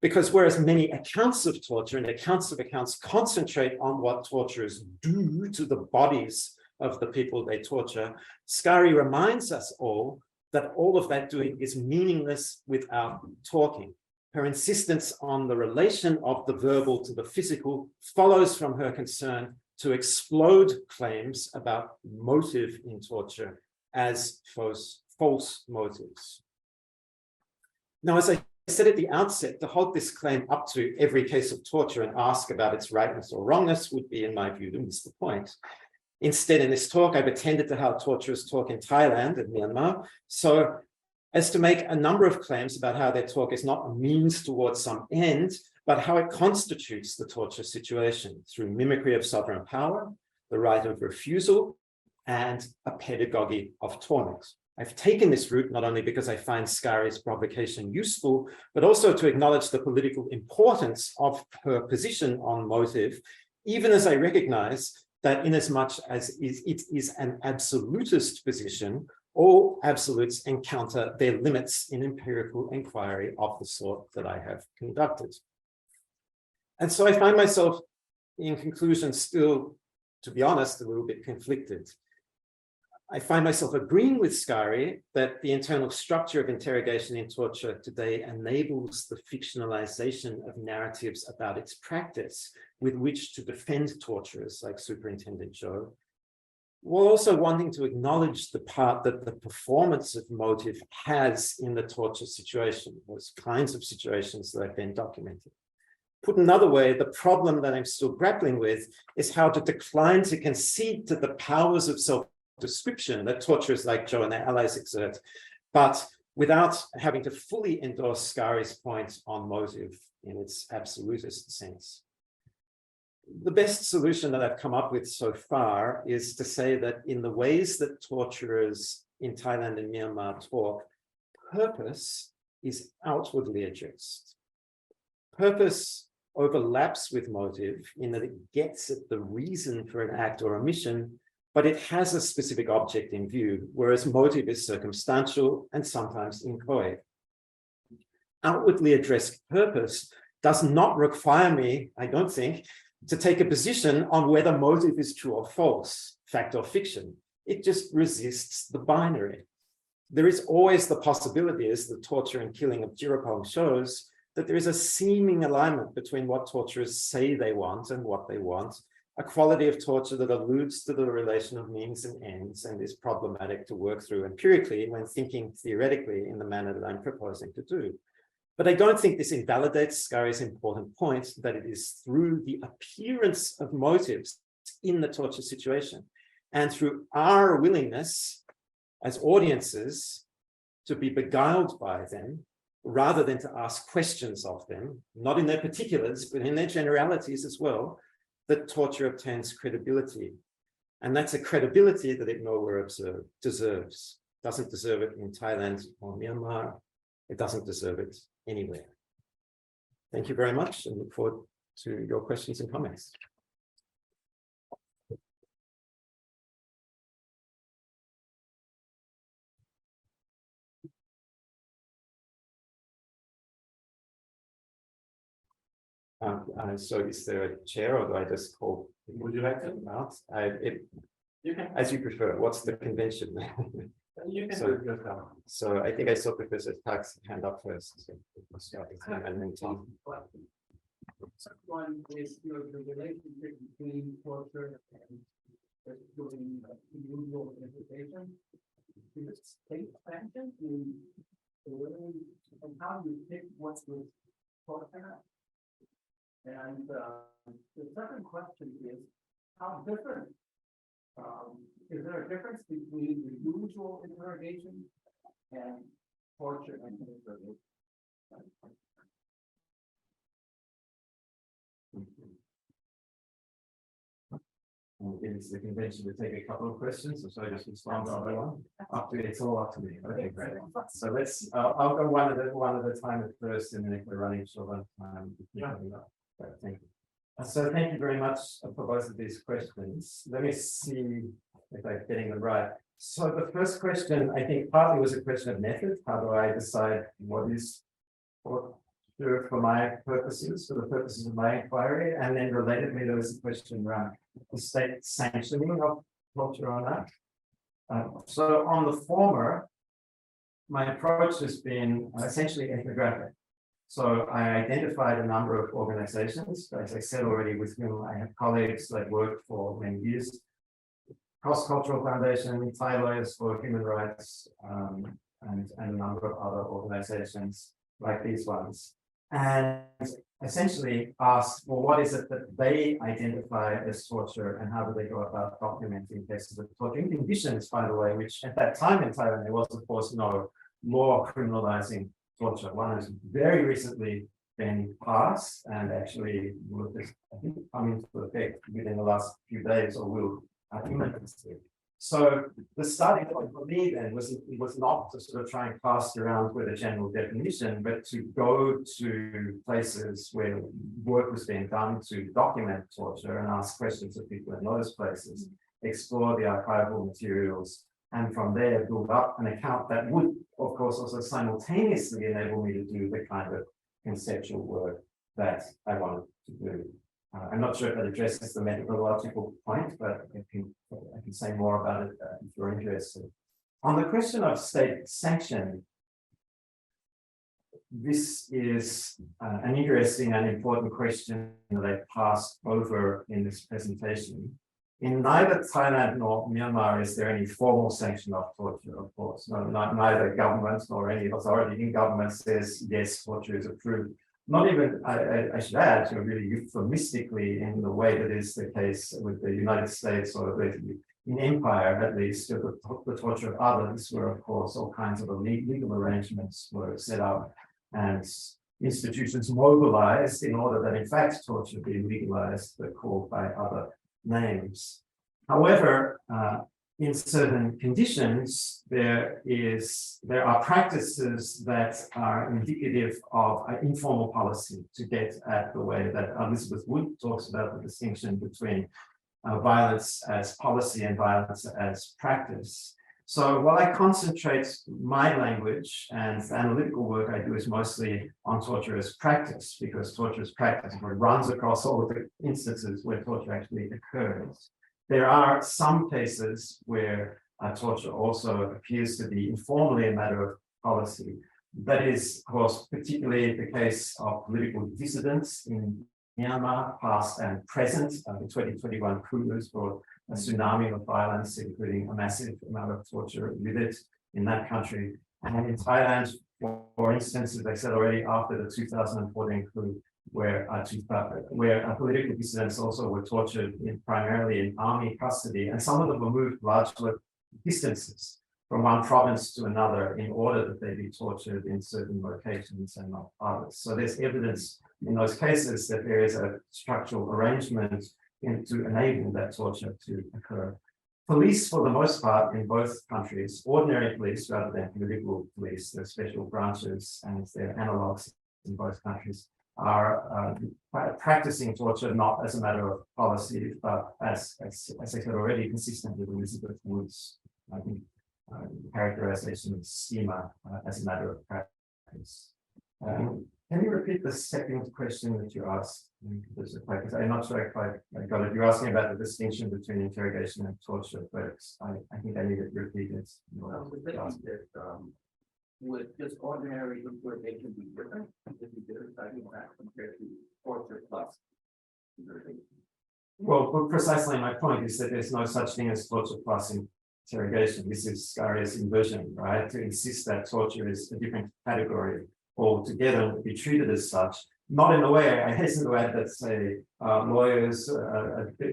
S2: Because whereas many accounts of torture and accounts of accounts concentrate on what torturers do to the bodies of the people they torture, Scarry reminds us all that all of that doing is meaningless without talking. Her insistence on the relation of the verbal to the physical follows from her concern to explode claims about motive in torture as false motives. Now, as I said at the outset, to hold this claim up to every case of torture and ask about its rightness or wrongness would be, in my view, to miss the point. Instead, in this talk, I've attended to how torturers talk in Thailand and Myanmar, so as to make a number of claims about how their talk is not a means towards some end, but how it constitutes the torture situation through mimicry of sovereign power, the right of refusal, and a pedagogy of torment. I've taken this route not only because I find Scarry's provocation useful, but also to acknowledge the political importance of her position on motive, even as I recognize that inasmuch as it is an absolutist position, all absolutes encounter their limits in empirical inquiry of the sort that I have conducted. And so I find myself, in conclusion, still, to be honest, a little bit conflicted. I find myself agreeing with Scarry that the internal structure of interrogation in torture today enables the fictionalization of narratives about its practice with which to defend torturers like Superintendent Joe, while also wanting to acknowledge the part that the performance of motive has in the torture situation, those kinds of situations that have been documented. Put another way, the problem that I'm still grappling with is how to decline to concede to the powers of self-description that torturers like Joe and their allies exert, but without having to fully endorse Scarry's point on motive in its absolutist sense. The best solution that I've come up with so far is to say that in the ways that torturers in Thailand and Myanmar talk, purpose is outwardly addressed. Purpose overlaps with motive in that it gets at the reason for an act or omission, but it has a specific object in view, whereas motive is circumstantial and sometimes inchoate. Outwardly addressed purpose does not require me, I don't think, to take a position on whether motive is true or false, fact or fiction. It just resists the binary. There is always the possibility, as the torture and killing of Jirapong shows, that there is a seeming alignment between what torturers say they want and what they want, a quality of torture that alludes to the relation of means and ends and is problematic to work through empirically when thinking theoretically in the manner that I'm proposing to do. But I don't think this invalidates Scarry's important point that it is through the appearance of motives in the torture situation and through our willingness as audiences to be beguiled by them rather than to ask questions of them, not in their particulars, but in their generalities as well, that torture obtains credibility. And that's a credibility that it nowhere deserves. Doesn't deserve it in Thailand or Myanmar. It doesn't deserve it anywhere. Thank you very much and look forward to your questions and comments. So is there a chair or do I just call? Would you like to? You can. As you prefer. What's the convention? You can do it yourself. So I think I saw Professor Park's hand up first. So we'll start with him and then Tom.
S4: One is the relationship between torture and individual interpretation. Is it state sanctioned and how do you pick what's the torture? And the second question is how different is there a difference between the usual interrogation and torture and interrogation?
S2: It's the convention to take a couple of questions, so I just respond to one. It's all up to me. Okay, great. So let's. I'll go one at a time at first, and then if we're running short on time, Great, thank you. So thank you very much for both of these questions. Let me see if I'm getting them right. So the first question, I think partly was a question of method. How do I decide what is torture for my purposes, for the purposes of my inquiry? And then relatedly, there was a question around the state sanctioning of torture on that. So on the former, my approach has been essentially ethnographic. So I identified a number of organizations, as I said already, with whom I have colleagues that worked for many years. Cross-Cultural Foundation, Thai Lawyers for Human Rights, and a number of other organizations. like these ones, and essentially ask, well, what is it that they identify as torture and how do they go about documenting cases of torture in conditions, by the way, which at that time in Thailand, there was, of course, no law criminalizing torture. One has very recently been passed and actually will, I think, come into effect within the last few days or will imminently. So the starting point for me then was not to sort of try and cast around with a general definition, but to go to places where work was being done to document torture and ask questions of people in those places, explore the archival materials, and from there build up an account that would, of course, also simultaneously enable me to do the kind of conceptual work that I wanted to do. I'm not sure if that addresses the methodological point, but I can say more about it if you're interested. On the question of state sanction, this is an interesting and important question that I passed over in this presentation. In neither Thailand nor Myanmar is there any formal sanction of torture, of course. No, neither government nor any authority in government says, yes, torture is approved. Not even, I should add, really euphemistically in the way that is the case with the United States or in empire, at least, the torture of others, where, of course, all kinds of legal arrangements were set up and institutions mobilized in order that, in fact, torture be legalized, but called by other names. However, in certain conditions, there are practices that are indicative of an informal policy to get at the way that Elizabeth Wood talks about the distinction between violence as policy and violence as practice. So while I concentrate my language and the analytical work I do is mostly on torture as practice, because torture as practice runs across all of the instances where torture actually occurs. There are some cases where torture also appears to be informally a matter of policy. That is, of course, particularly the case of political dissidents in Myanmar, past and present. The 2021 coup has brought a tsunami of violence, including a massive amount of torture with it in that country. And in Thailand, for instance, as I said already, after the 2014 coup, where political dissidents also were tortured primarily in army custody, and some of them were moved largely distances from one province to another in order that they be tortured in certain locations and not others. So there's evidence in those cases that there is a structural arrangement to enable that torture to occur. Police, for the most part, in both countries, ordinary police rather than political police, their special branches and their analogues in both countries, are practicing torture not as a matter of policy, but as I said already, consistent with Elizabeth Wood's, I think, characterization of schema as a matter of practice. Can you repeat the second question that you asked? Because I'm not sure if I got it. You're asking about the distinction between interrogation and torture, but I think I need it repeated.
S4: Would just ordinary interrogation be different if you did a study that compared to torture plus interrogation?
S2: Well, precisely my point is that there's no such thing as torture plus interrogation. This is Scarry's inversion, right? To insist that torture is a different category altogether and be treated as such. Not in a way, I hasten to add that, say, lawyers,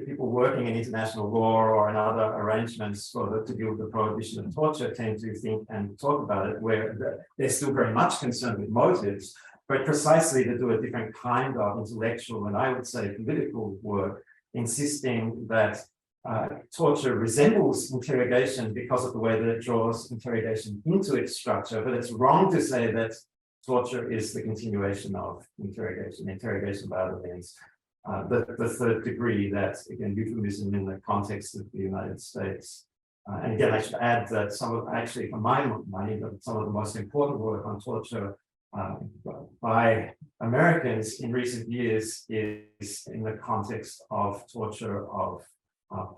S2: people working in international law or in other arrangements to deal with the prohibition of torture tend to think and talk about it, where they're still very much concerned with motives, but precisely to do a different kind of intellectual and I would say political work, insisting that torture resembles interrogation because of the way that it draws interrogation into its structure, but it's wrong to say that torture is the continuation of interrogation. Interrogation by other means. The third degree, that again, euphemism in the context of the United States. And again, I should add that actually, from my mind, some of the most important work on torture by Americans in recent years is in the context of torture of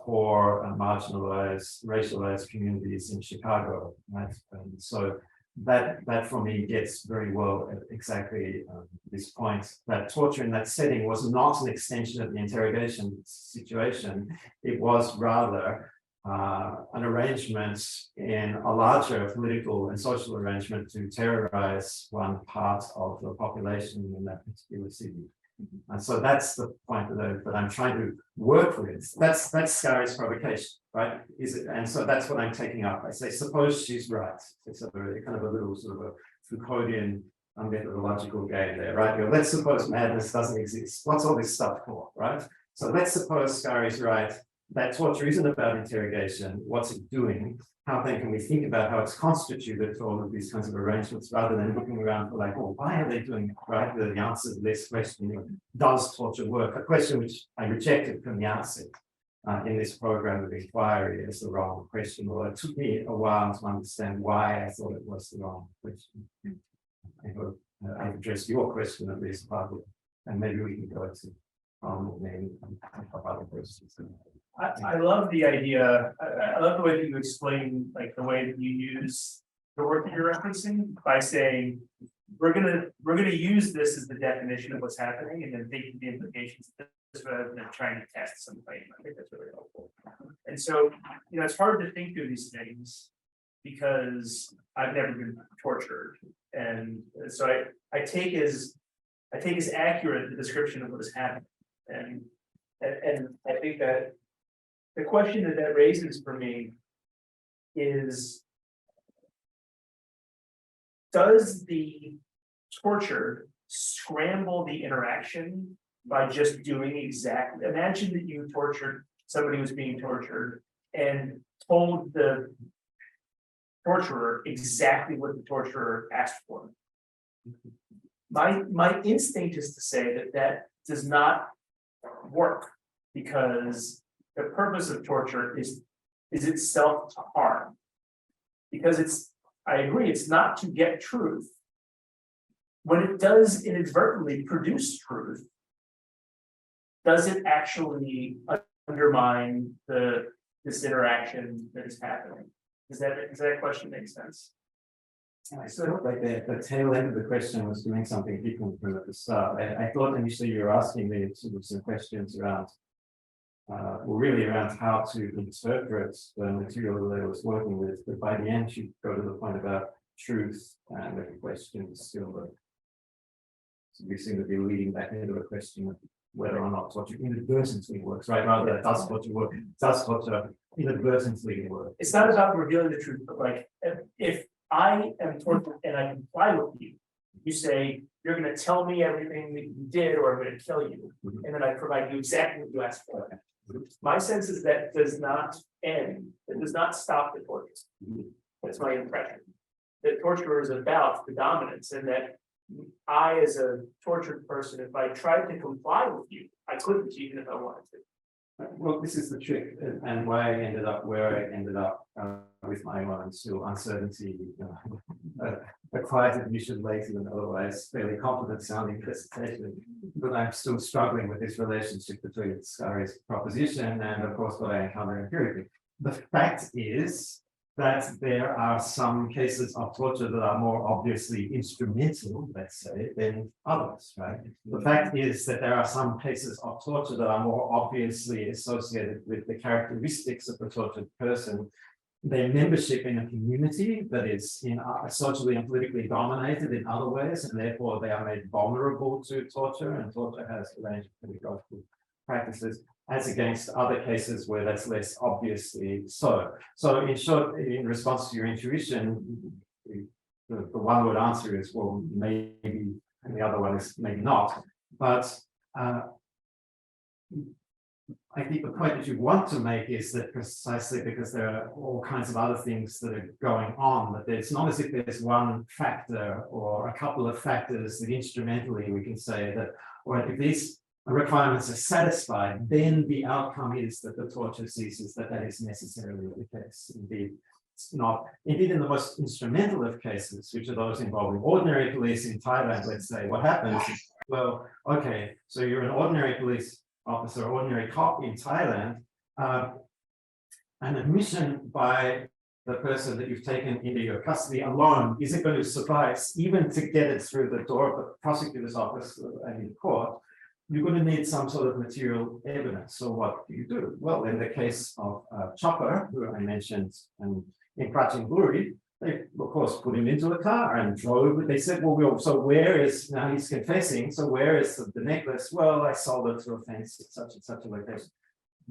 S2: poor and marginalized, racialized communities in Chicago, right? And so that for me gets very well at exactly this point, that torture in that setting was not an extension of the interrogation situation. It was rather an arrangement in a larger political and social arrangement to terrorize one part of the population in that particular city. And so that's the point that I'm trying to work with. That's Scarry's provocation, right? And so that's what I'm taking up. I say, suppose she's right. It's a kind of a little sort of a Foucauldian methodological game there, right? You know, let's suppose madness doesn't exist. What's all this stuff for, right? So let's suppose Scarry's right. That torture isn't about interrogation. What's it doing? How then can we think about how it's constituted for all of these kinds of arrangements rather than looking around for like, oh, why are they doing it? Right? The answer to this question, you know, does torture work? A question which I rejected from the outset in this program of inquiry as the wrong question. Well, it took me a while to understand why I thought it was the wrong question. I hope I've addressed your question at least partly, and maybe we can go to maybe other questions.
S5: I love the idea. I love the way that you explain, like the way that you use the word that you're referencing by saying we're gonna use this as the definition of what's happening, and then thinking the implications of this rather than trying to test some claim. I think that's really helpful. And so, you know, it's hard to think through these things because I've never been tortured, and so I take as accurate the description of what is happening, and I think that. The question that raises for me is, does the torture scramble the interaction by just doing exactly, imagine that you tortured somebody who's being tortured and told the torturer exactly what the torturer asked for. My instinct is to say that does not work, because the purpose of torture is itself to harm, because I agree, it's not to get truth. When it does inadvertently produce truth, does it actually undermine this interaction that is happening? Does that question make sense?
S2: I sort of like the tail end of the question was doing something different from at the start. I thought initially you were asking me sort of some questions around really around how to interpret the material that I was working with, but by the end you go to the point about truth, and the question is still so we seem to be leading back into a question of whether or not torture inadvertently works, right? Rather than does torture work, does torture inadvertently work?
S5: It's not about revealing the truth, but like if I am tortured and I comply with you, you say you're going to tell me everything that you did, or I'm going to kill you, and then I provide you exactly what you asked for. My sense is that does not end, it does not stop the torture. That's my impression. That torture is about the dominance, and that I, as a tortured person, if I tried to comply with you, I couldn't, even if I wanted to.
S2: Well, this is the trick, and why I ended up where I ended up with my own still uncertainty, a quiet admission later than otherwise fairly confident sounding presentation, but I'm still struggling with this relationship between Scarry's proposition and, of course, what I encounter empirically. The fact is that there are some cases of torture that are more obviously instrumental, let's say, than others, right? The fact is that there are some cases of torture that are more obviously associated with the characteristics of the tortured person, their membership in a community that is socially and politically dominated in other ways, and therefore they are made vulnerable to torture, and torture has a range of pedagogical practices, as against other cases where that's less obviously so. So in short, in response to your intuition, the one-word answer is, well, maybe, and the other one is maybe not. But I think the point that you want to make is that precisely because there are all kinds of other things that are going on, that it's not as if there's one factor or a couple of factors that instrumentally we can say that, or if these requirements are satisfied, then the outcome is that the torture ceases, that is necessarily the case. Indeed, it's not. Indeed, in the most instrumental of cases, which are those involving ordinary police in Thailand, let's say, what happens is, well, okay, so you're an ordinary police officer, ordinary cop in Thailand, an admission by the person that you've taken into your custody alone isn't going to suffice even to get it through the door of the prosecutor's office and in court. you're going to need some sort of material evidence. So what do? Well, in the case of Chopper, who I mentioned in Prachinburi, they of course put him into a car and drove. They said, well, so where is, now he's confessing, so where is the necklace? Well, I sold it to a fence at such and such a location.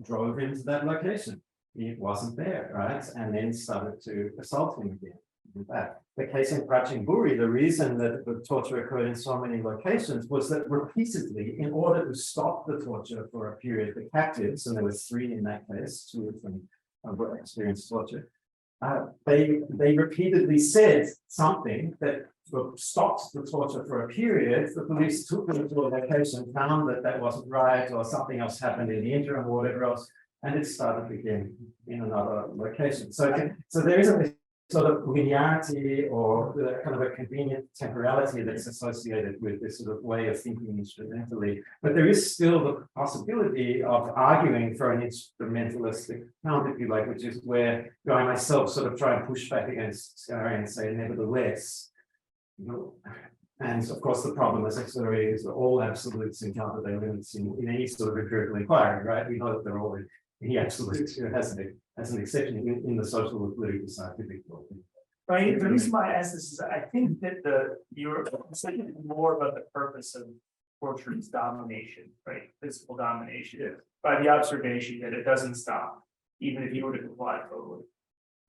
S2: Drove him to that location. He wasn't there, right? And then started to assault him again. The case in Prachinburi, the reason that the torture occurred in so many locations was that repeatedly, in order to stop the torture for a period, the captives, and there were 3 in that case, 2 of them experienced torture, they repeatedly said something that stopped the torture for a period. The police took them to a location, found that that wasn't right, or something else happened in the interim, or whatever else, and it started again in another location. So there isn't this sort of linearity or the kind of a convenient temporality that's associated with this sort of way of thinking instrumentally. But there is still the possibility of arguing for an instrumentalistic account, if you like, which is where I myself sort of try and push back against Scarry and say, nevertheless, you know, and of course the problem, as I said already, is that all absolutes encounter their limits in any sort of empirical inquiry, right? We know that they're all any absolute as an exception in the social or political scientific world.
S5: Right, the reason why I ask this is I think that you're saying more about the purpose of torture is domination, right? Physical domination, by the observation that it doesn't stop, even if you were to comply totally.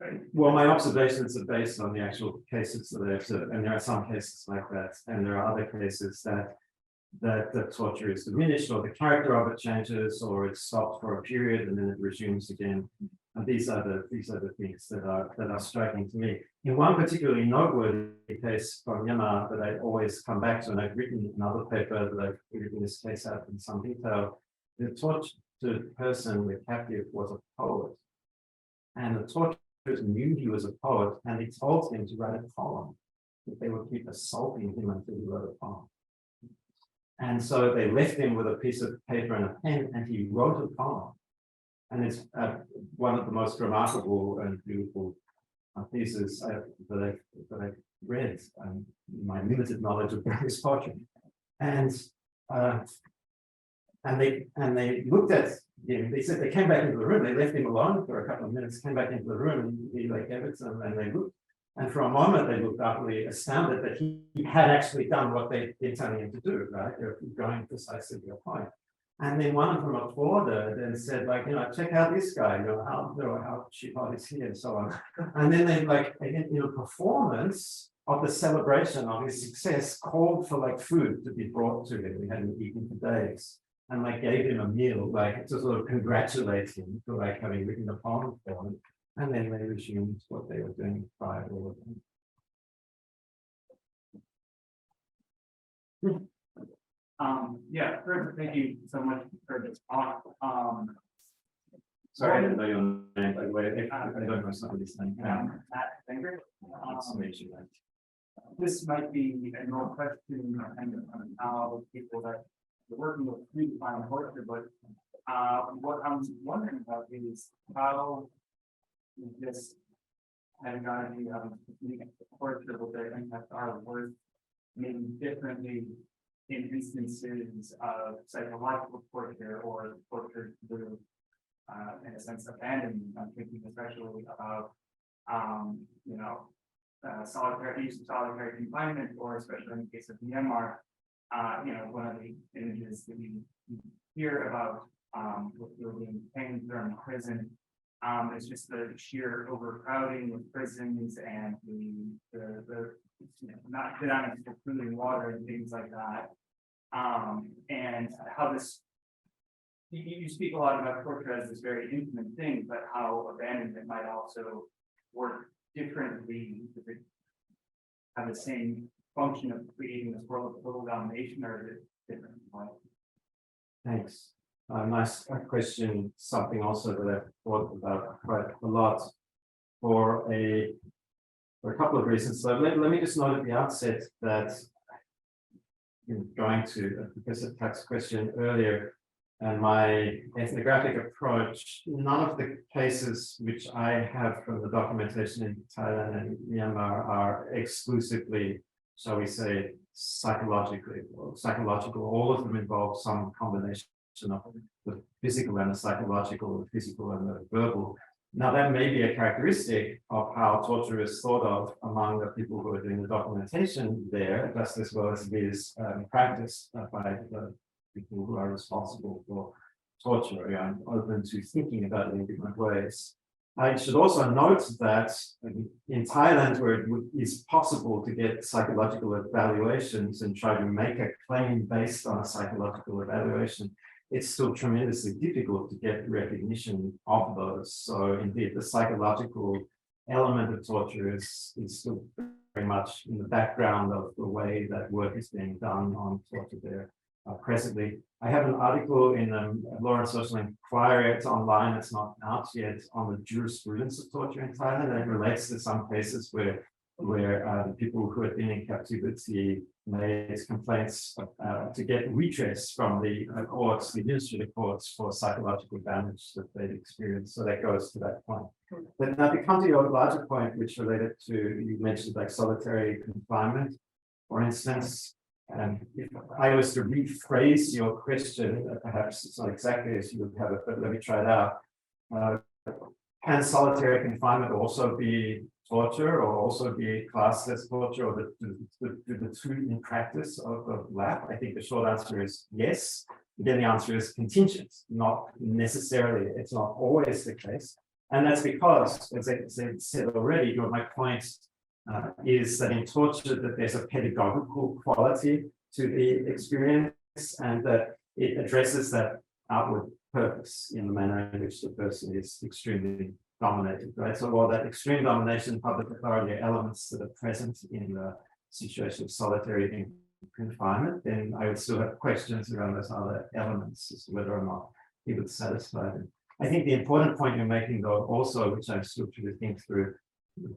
S5: Right.
S2: Well, my observations are based on the actual cases that I've observed, and there are some cases like that, and there are other cases that the torture is diminished, or the character of it changes, or it's stopped for a period and then it resumes again. And these are the things that are striking to me. In one particularly noteworthy case from Myanmar that I always come back to, and I've written another paper that I've written this case out in some detail. The tortured person, the captive, was a poet, and the tortured person knew he was a poet, and they told him to write a poem. That they would keep assaulting him until he wrote a poem. And so they left him with a piece of paper and a pen, and he wrote a poem. And it's one of the most remarkable and beautiful pieces that I read, my limited knowledge of Burmese poetry. And they looked at him. They said they came back into the room. They left him alone for a couple of minutes. Came back into the room, and he gave it to them, and they looked. And for a moment, they looked utterly astounded that he had actually done what they'd been telling him to do, right? They're going precisely to your point. And then one of them applauded and said, like, you know, check out this guy, how cheap is he, and so on. And then they, like, in a performance of the celebration of his success, called for like food to be brought to him. We hadn't eaten for days. And like gave him a meal, like to sort of congratulate him for like having written a poem for him. And then they resumed what they were doing prior to all of them.
S6: Yeah, first, thank you so much for this talk.
S2: Sorry, I didn't know your name, by the way. I don't know somebody's name.
S6: Matt Finger. This might be a more question on how people that are working with redefine torture, but what I'm wondering about is how this pedagogy of torture will their impact our work maybe differently in instances of psychological torture or torture through, in a sense, abandonment. I'm thinking especially about, solitary use of solitary confinement, or especially in the case of Myanmar, one of the images that we hear about with being hanged during prison. It's just the sheer overcrowding with prisons and the not good on food and water and things like that. And how this, you speak a lot about torture as this very intimate thing, but how abandonment might also work differently, if it have the same function of creating this world of total domination, or is it different?
S2: Thanks. Nice question. Something also that I've thought about quite a lot for a couple of reasons. So let me just note at the outset that going to Professor Tuck's question earlier, and my ethnographic approach, none of the cases which I have from the documentation in Thailand and Myanmar are exclusively shall we say, psychological, all of them involve some combination of the physical and the psychological, the physical and the verbal. Now, that may be a characteristic of how torture is thought of among the people who are doing the documentation there, just as well as it is practiced by the people who are responsible for torture. I'm open to thinking about it in different ways. I should also note that in Thailand, where it is possible to get psychological evaluations and try to make a claim based on a psychological evaluation, it's still tremendously difficult to get recognition of those. So indeed, the psychological element of torture is still very much in the background of the way that work is being done on torture there presently. I have an article in Law and Social Inquiry. It's online, it's not out yet, on the jurisprudence of torture in Thailand, and it relates to some cases where the people who had been in captivity made complaints to get redress from the courts, the administrative courts, for psychological damage that they'd experienced. So that goes to that point. But now to come to your larger point, which related to, you mentioned like solitary confinement, for instance. And if I was to rephrase your question, perhaps it's not exactly as you would have it, but let me try it out. Can solitary confinement also be torture, or also be classed as torture, or do the two in practice overlap? I think the short answer is yes. Then the answer is contingent, not necessarily. It's not always the case. And that's because, as I said already, my point is that in torture that there's a pedagogical quality to the experience, and that it addresses that outward purpose in the manner in which the person is extremely dominated, right? So while that extreme domination, public authority are elements that are present in the situation of solitary confinement, then I would still have questions around those other elements as to whether or not he would satisfy them. I think the important point you're making, though, also, which I'm still trying to think through,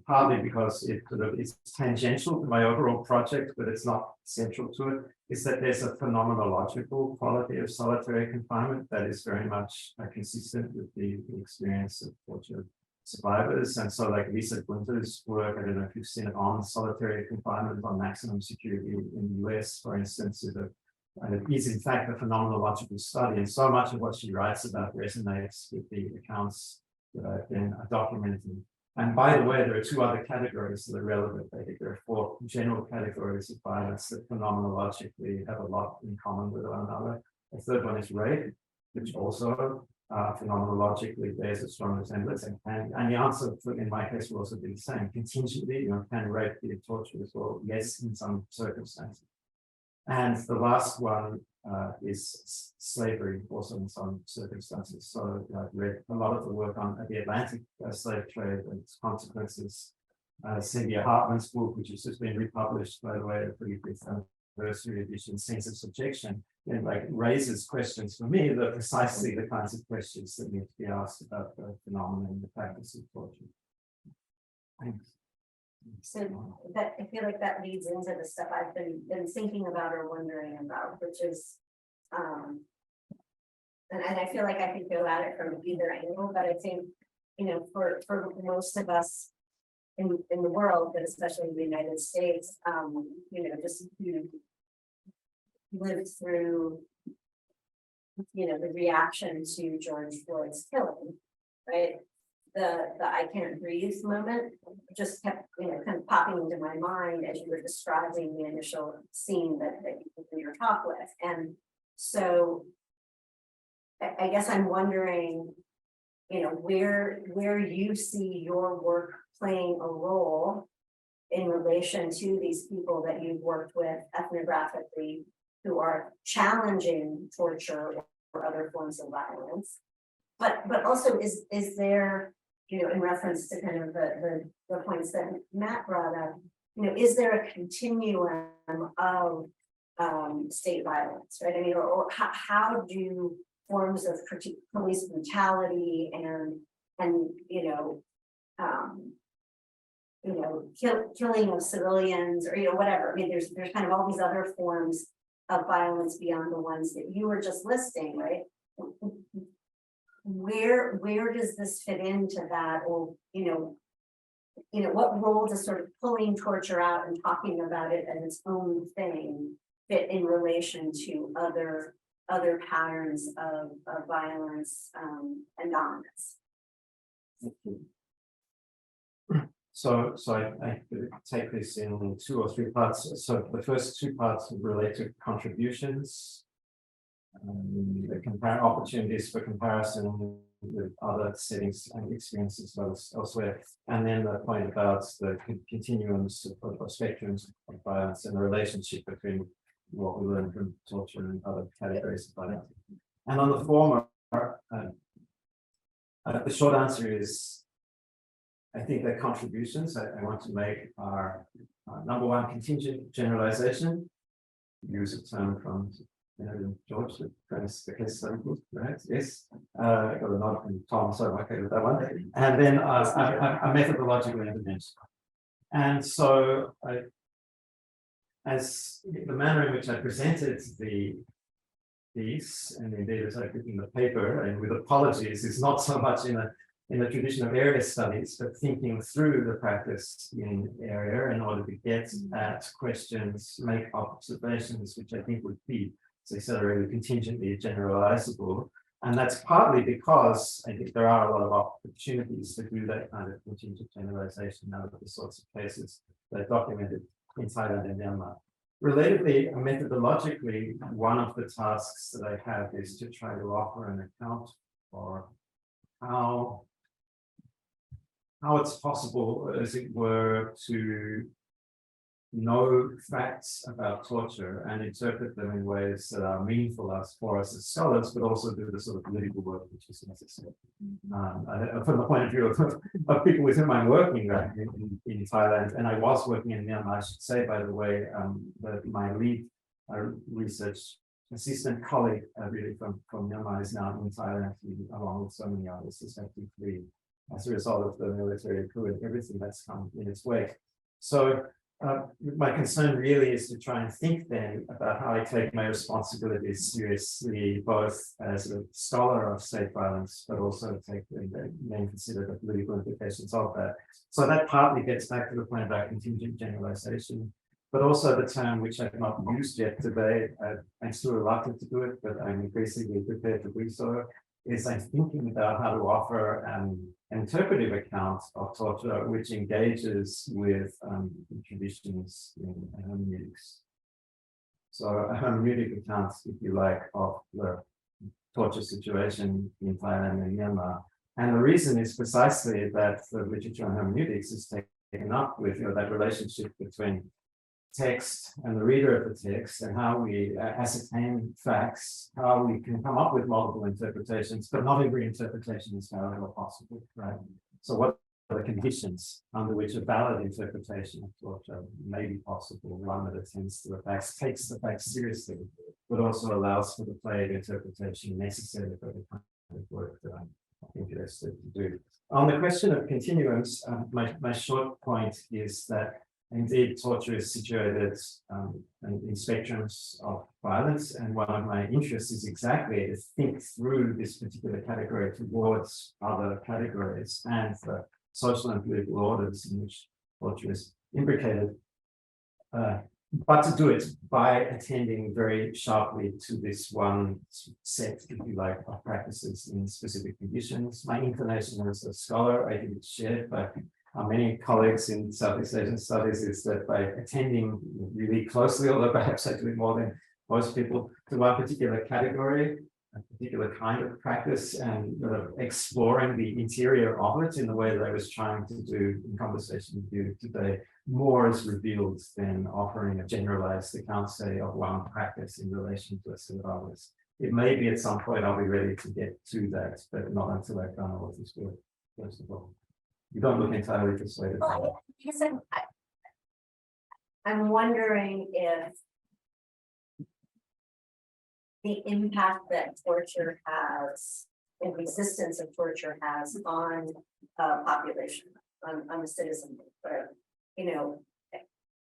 S2: partly because it sort of is tangential to my overall project, but it's not central to it, is that there's a phenomenological quality of solitary confinement that is very much consistent with the experience of torture survivors. And so like Lisa Gunter's work, I don't know if you've seen it, on solitary confinement on maximum security in the US, for instance, is in fact a phenomenological study. And so much of what she writes about resonates with the accounts that I've been documenting. And by the way, there are two other categories that are relevant. I think there are four general categories of violence that phenomenologically have a lot in common with one another. The third one is rape, which also phenomenologically bears a strong resemblance. And the answer in my case will also be the same. Contingently, can rape be torture as well? Yes, in some circumstances. And the last one is slavery, also in some circumstances. So I've read a lot of the work on the Atlantic slave trade and its consequences. Cynthia Hartman's book, which has just been republished, by the way, the 35th anniversary edition, Sense of Subjection, and like raises questions for me that are precisely the kinds of questions that need to be asked about the phenomenon and the practice of torture. Thanks.
S7: So that, I feel like that leads into the stuff I've been thinking about or wondering about, which is, and I feel like I could go at it from either angle, but I think, for most of us in the world, but especially in the United States, just lived through, the reaction to George Floyd's killing, right? The I can't breathe moment just kept, kind of popping into my mind as you were describing the initial scene that you did your talk with. And so I guess I'm wondering, where you see your work playing a role in relation to these people that you've worked with ethnographically who are challenging torture or other forms of violence. But also is there, in reference to kind of the points that Matt brought up, is there a continuum of state violence, right? I mean, or how do forms of police brutality and killing of civilians, or whatever. I mean, there's kind of all these other forms of violence beyond the ones that you were just listing, right? Where does this fit into that? Or you know, what role does sort of pulling torture out and talking about it as its own thing fit in relation to other patterns of violence and dominance?
S2: So I take this in 2 or 3 parts. So the first 2 parts relate to contributions, the opportunities for comparison with other settings and experiences elsewhere, and then the point about the continuums or spectrums of violence and the relationship between what we learn from torture and other categories of violence. And on the former, the short answer is, I think the contributions I want to make are number one, contingent generalization. Use a term from George, the case study book, right? Yes. I got a nod from Tom, so I'm okay with that one. And then a methodological intervention. And so as the manner in which I presented the piece, and indeed as I put in the paper, and with apologies, is not so much in the tradition of area studies, but thinking through the practice in area in order to get at questions, make observations, which I think would be, as I said already, contingently generalizable. And that's partly because I think there are a lot of opportunities to do that kind of contingent generalization out of the sorts of cases that are documented in Thailand and Myanmar. Relatedly, methodologically, one of the tasks that I have is to try to offer an account for how it's possible, as it were, to know facts about torture and interpret them in ways that are meaningful for us as scholars, but also do the sort of political work which is necessary. From the point of view of people with whom I'm working in Thailand, and I was working in Myanmar, I should say, by the way, that my lead research assistant colleague really from Myanmar is now in Thailand, along with so many others, effectively as a result of the military coup and everything that's come in its wake. So my concern really is to try and think then about how I take my responsibilities seriously, both as a scholar of state violence, but also take and consider the political implications of that. So that partly gets back to the point about contingent generalization, but also the term which I've not used yet today. I'm still reluctant to do it, but I'm increasingly prepared to do so, is I'm thinking about how to offer an interpretive account of torture which engages with traditions in hermeneutics. So a hermeneutic account, if you like, of the torture situation in Thailand and Myanmar. And the reason is precisely that the literature on hermeneutics is taken up with that relationship between text and the reader of the text, and how we ascertain facts, how we can come up with multiple interpretations, but not every interpretation is however possible, right? So what are the conditions under which a valid interpretation of torture may be possible? One that attends to the facts, takes the facts seriously, but also allows for the play of interpretation necessary for the kind of work that I'm interested to do. On the question of continuums, my short point is that indeed, torture is situated in spectrums of violence, and one of my interests is exactly to think through this particular category towards other categories and the social and political orders in which torture is imbricated, but to do it by attending very sharply to this one set, if you like, of practices in specific conditions. My inclination as a scholar, I think it's shared by many colleagues in Southeast Asian studies, is that by attending really closely, although perhaps I do it more than most people, to one particular category, a particular kind of practice, and exploring the interior of it in the way that I was trying to do in conversation with you today, more is revealed than offering a generalized account, say, of one practice in relation to a set of others. It may be at some point I'll be ready to get to that, but not until I've done all of this work, first of all. You don't look entirely persuaded.
S7: Well, I guess I'm wondering if the impact that torture has, and resistance of torture has on population, on the citizen, but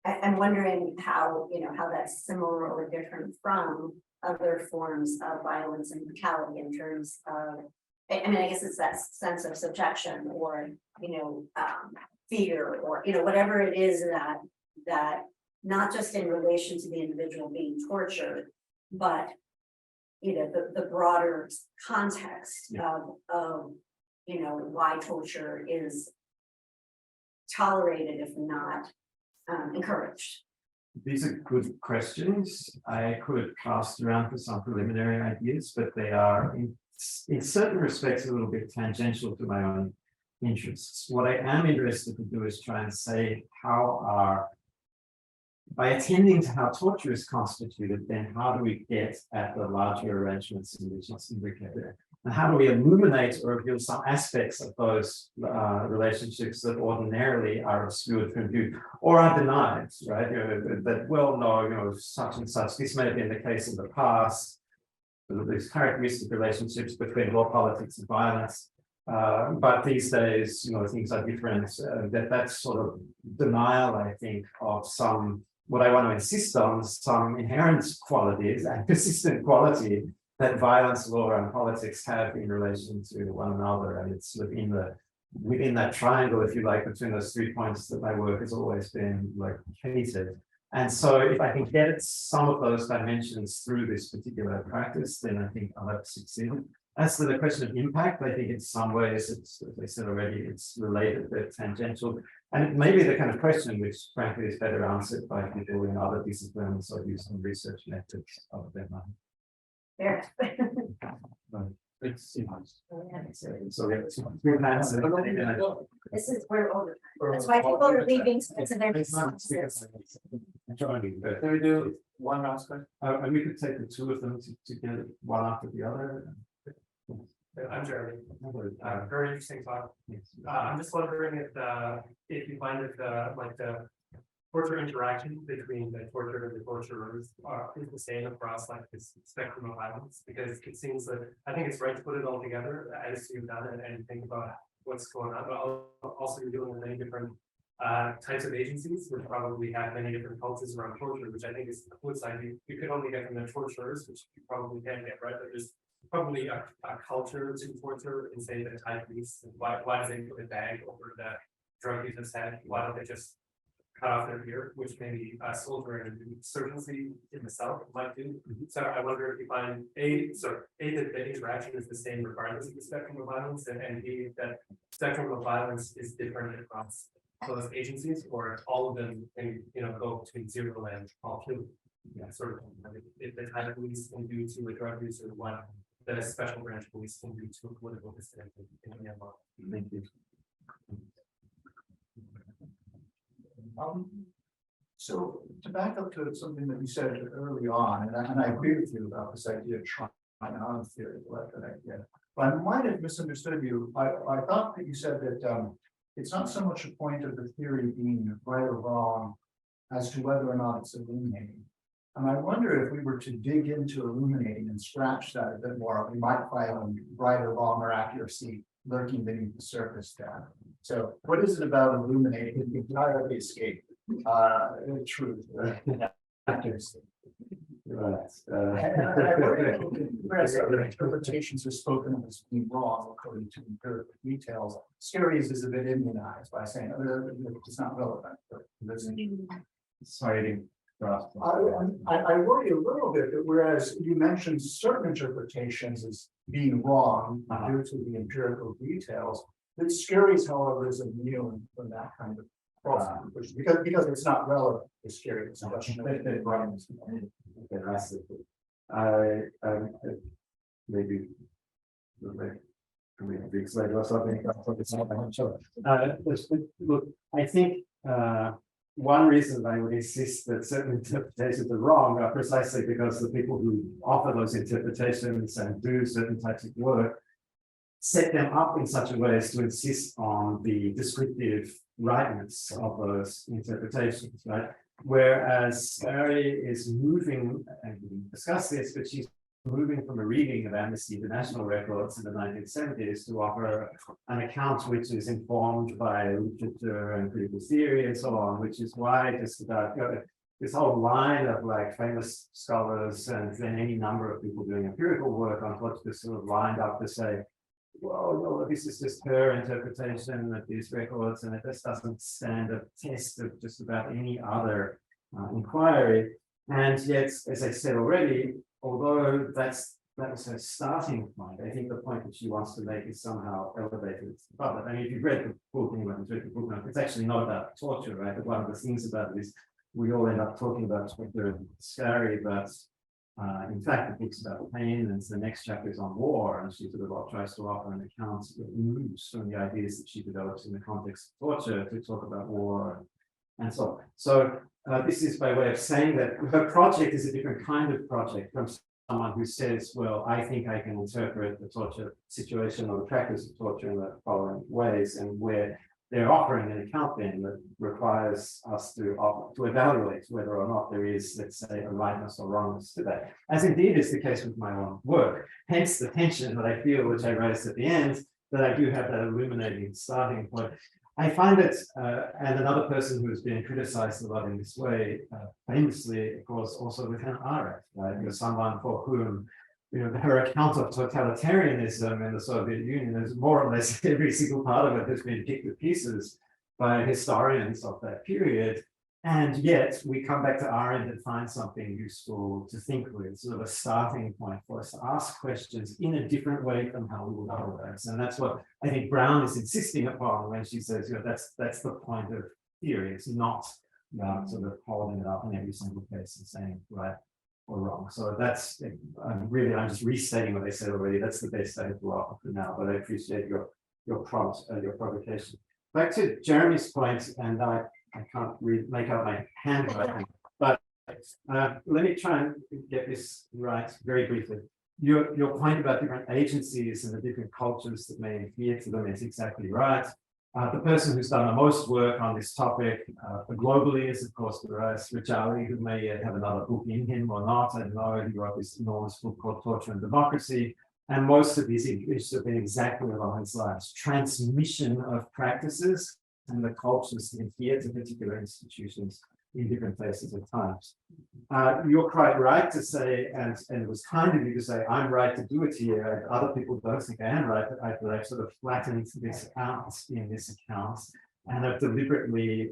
S7: I'm wondering how how that's similar or different from other forms of violence and brutality in terms of I mean, I guess it's that sense of subjection or, fear or, whatever it is that not just in relation to the individual being tortured, but the broader context of why torture is tolerated, if not encouraged.
S2: These are good questions. I could cast around for some preliminary ideas, but they are in certain respects a little bit tangential to my own interests. What I am interested to do is try and say by attending to how torture is constituted, then how do we get at the larger arrangements in which it's imbricated? And how do we illuminate or reveal some aspects of those relationships that ordinarily are obscured from view or are denied, right? That, well, no, such and such, this may have been the case in the past, these characteristic relationships between law, politics, and violence. But these days, things are different. That's sort of denial, I think, of what I want to insist on, some inherent qualities and persistent quality that violence, law, and politics have in relation to one another. And it's within that triangle, if you like, between those 3 points that my work has always been located. And so if I can get at some of those dimensions through this particular practice, then I think I'll have succeeded. As to the question of impact, I think in some ways, as I said already, it's related, but tangential. And it may be the kind of question which, frankly, is better answered by people in other disciplines or using research methods of their mind.
S7: There.
S2: So we answer.
S7: This is where over. That's why people are leaving. So it's a very.
S1: Can we do one last question?
S2: And we could take the two of them together, one after the other.
S5: I'm Jeremy. Very interesting talk. I'm just wondering if you find that the torture interaction between the tortured and the torturers is the same across this spectrum of violence, because it seems that I think it's right to put it all together as you've done it and think about what's going on, but also you're dealing with many different types of agencies, which probably have many different cultures around torture, which I think is the flip side. You could only get from the torturers, which you probably can't get, right? But there's probably a culture to torture in, say, the Thai police. Why do they put a bag over the drug user's head? Why don't they just cut off their ear, which maybe a soldier and insurgency in the South might do? So I wonder if you find that the interaction is the same regardless of the spectrum of violence, and B, that spectrum of violence is different across those agencies, or all of them can go between 0 and all 2. Yeah, sort of. If the Thai police can do to a drug user what the special branch police can do to a political dissident in Myanmar. Thank you.
S4: So to back up to something that you said early on, and I agree with you about this idea of trying on theory, that idea. But I might have misunderstood you. I thought that you said that it's not so much a point of the theory being right or wrong as to whether or not it's illuminating. And I wonder if we were to dig into illuminating and scratch that a bit more, we might find right or wrong or accuracy lurking beneath the surface there. So what is it about illuminating that you entirely escape truth? Accuracy. Whereas other interpretations are spoken of as being wrong according to empirical details, Scarry is a bit immunized by saying it's not relevant.
S2: Sorry.
S4: I worry a little bit that whereas you mentioned certain interpretations as being wrong due to the empirical details, that Scarry's, however, is immune from that kind of cross because it's not relevant to Scarry's question.
S2: Maybe weeks later or something. Look, I think one reason I would insist that certain interpretations are wrong are precisely because the people who offer those interpretations and do certain types of work set them up in such a way as to insist on the descriptive rightness of those interpretations, right? Whereas Scarry is moving, and we discuss this, but she's moving from a reading of Amnesty International records in the 1970s to offer an account which is informed by literature and critical theory and so on, which is why just about this whole line of famous scholars and then any number of people doing empirical work on what this sort of lined up to say, well, no, this is just her interpretation of these records, and it just doesn't stand a test of just about any other inquiry. And yet, as I said already, although that was her starting point, I think the point that she wants to make is somehow elevated above it. I mean, if you've read the book, anyone who's read the book, it's actually not about torture, right? But one of the things about it is we all end up talking about torture and Scarry, but in fact, the book's about pain, and the next chapter is on war, and she sort of tries to offer an account that moves from the ideas that she develops in the context of torture to talk about war and so on. So this is by way of saying that her project is a different kind of project from someone who says, well, I think I can interpret the torture situation or the practice of torture in the following ways, and where they're offering an account then that requires us to evaluate whether or not there is, let's say, a rightness or wrongness to that, as indeed is the case with my own work. Hence the tension that I feel, which I raised at the end, that I do have that illuminating starting point. I find it, and another person who has been criticized a lot in this way, famously, of course, also with Hannah Arendt, right? You're someone for whom, her account of totalitarianism in the Soviet Union is more or less every single part of it has been picked to pieces by historians of that period. And yet we come back to Arendt and find something useful to think with, sort of a starting point for us to ask questions in a different way from how we would otherwise. And that's what I think Brown is insisting upon when she says, that's the point of theory. It's not sort of holding it up in every single case and saying right or wrong. So that's I'm just restating what I said already. That's the best I have to offer for now, but I appreciate your prompt and your provocation. Back to Jeremy's point, and I can't make out my handwriting, but let me try and get this right very briefly. Your point about different agencies and the different cultures that may adhere to them is exactly right. The person who's done the most work on this topic globally is, of course, Brutality, who may yet have another book in him or not. I don't know. He wrote this enormous book called Torture and Democracy. And most of these issues have been exactly along his lines: transmission of practices and the cultures that adhere to particular institutions in different places at times. You're quite right to say, and it was kind of you to say, I'm right to do it here. Other people don't think I am right, but I've sort of flattened this out in this account, and I've deliberately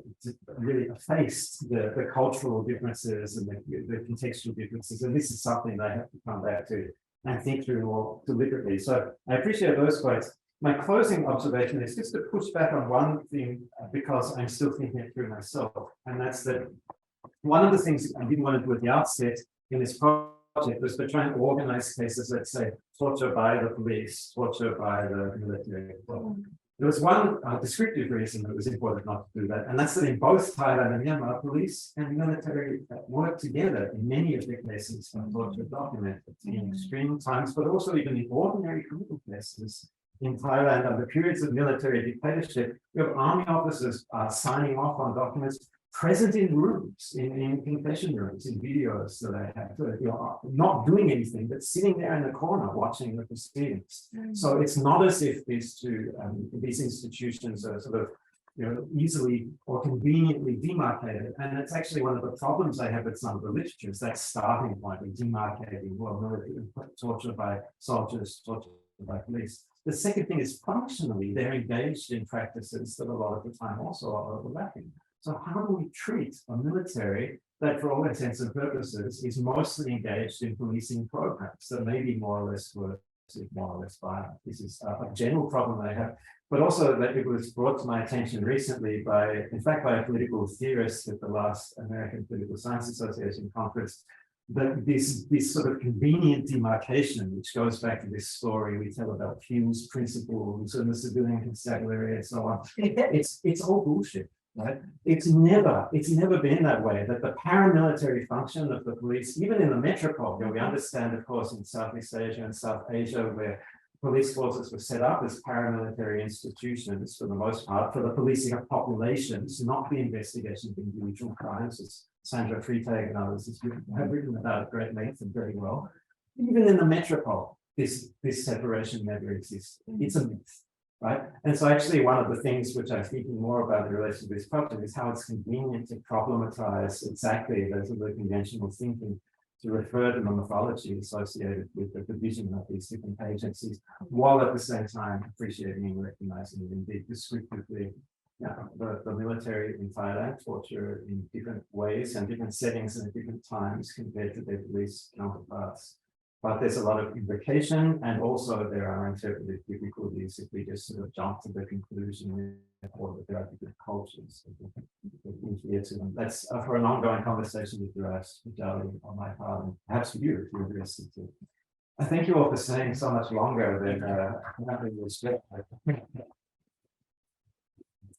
S2: really effaced the cultural differences and the contextual differences. And this is something that I have to come back to and think through more deliberately. So I appreciate those points. My closing observation is just to push back on one thing, because I'm still thinking it through myself, and that's that one of the things I didn't want to do at the outset in this project was to try and organize cases, let's say, torture by the police, torture by the military. There was one descriptive reason that was important not to do that, and that's that in both Thailand and Myanmar, police and military work together in many of the cases when torture documented in extreme times, but also even in ordinary criminal cases. In Thailand, under periods of military dictatorship, we have army officers signing off on documents present in rooms, in confession rooms, in videos that I have, not doing anything, but sitting there in the corner watching the proceedings. So it's not as if these institutions are sort of easily or conveniently demarcated. And it's actually one of the problems I have with some of the literature, is that starting point of demarcating, military torture by soldiers, torture by police. The second thing is, functionally, they're engaged in practices that a lot of the time also are overlapping. So how do we treat a military that, for all intents and purposes, is mostly engaged in policing programs that may be more or less coercive, more or less violent? This is a general problem I have, but also that it was brought to my attention recently by a political theorist at the last American Political Science Association conference, that this sort of convenient demarcation, which goes back to this story we tell about Hume's principles and the civilian constabulary and so on, it's all bullshit, right? It's never been that way. That the paramilitary function of the police, even in the metropole, we understand, of course, in Southeast Asia and South Asia, where police forces were set up as paramilitary institutions for the most part for the policing of populations, not the investigation of individual crimes, as Sandra Freitag and others have written about at great length and very well. Even in the metropole, this separation never exists. It's a myth, right? And so actually one of the things which I'm thinking more about in relation to this project is how it's convenient to problematize exactly those of the conventional thinking to refer to the mythology associated with the division of these different agencies, while at the same time appreciating and recognizing indeed descriptively the military in Thailand torture in different ways and different settings and different times compared to their police counterparts. But there's a lot of implication, and also there are interpretive difficulties if we just sort of jump to the conclusion or that there are different cultures here to them. That's for an ongoing conversation with Charlie on my part, and perhaps you if you're interested to. I thank you all for staying so much longer than we expected.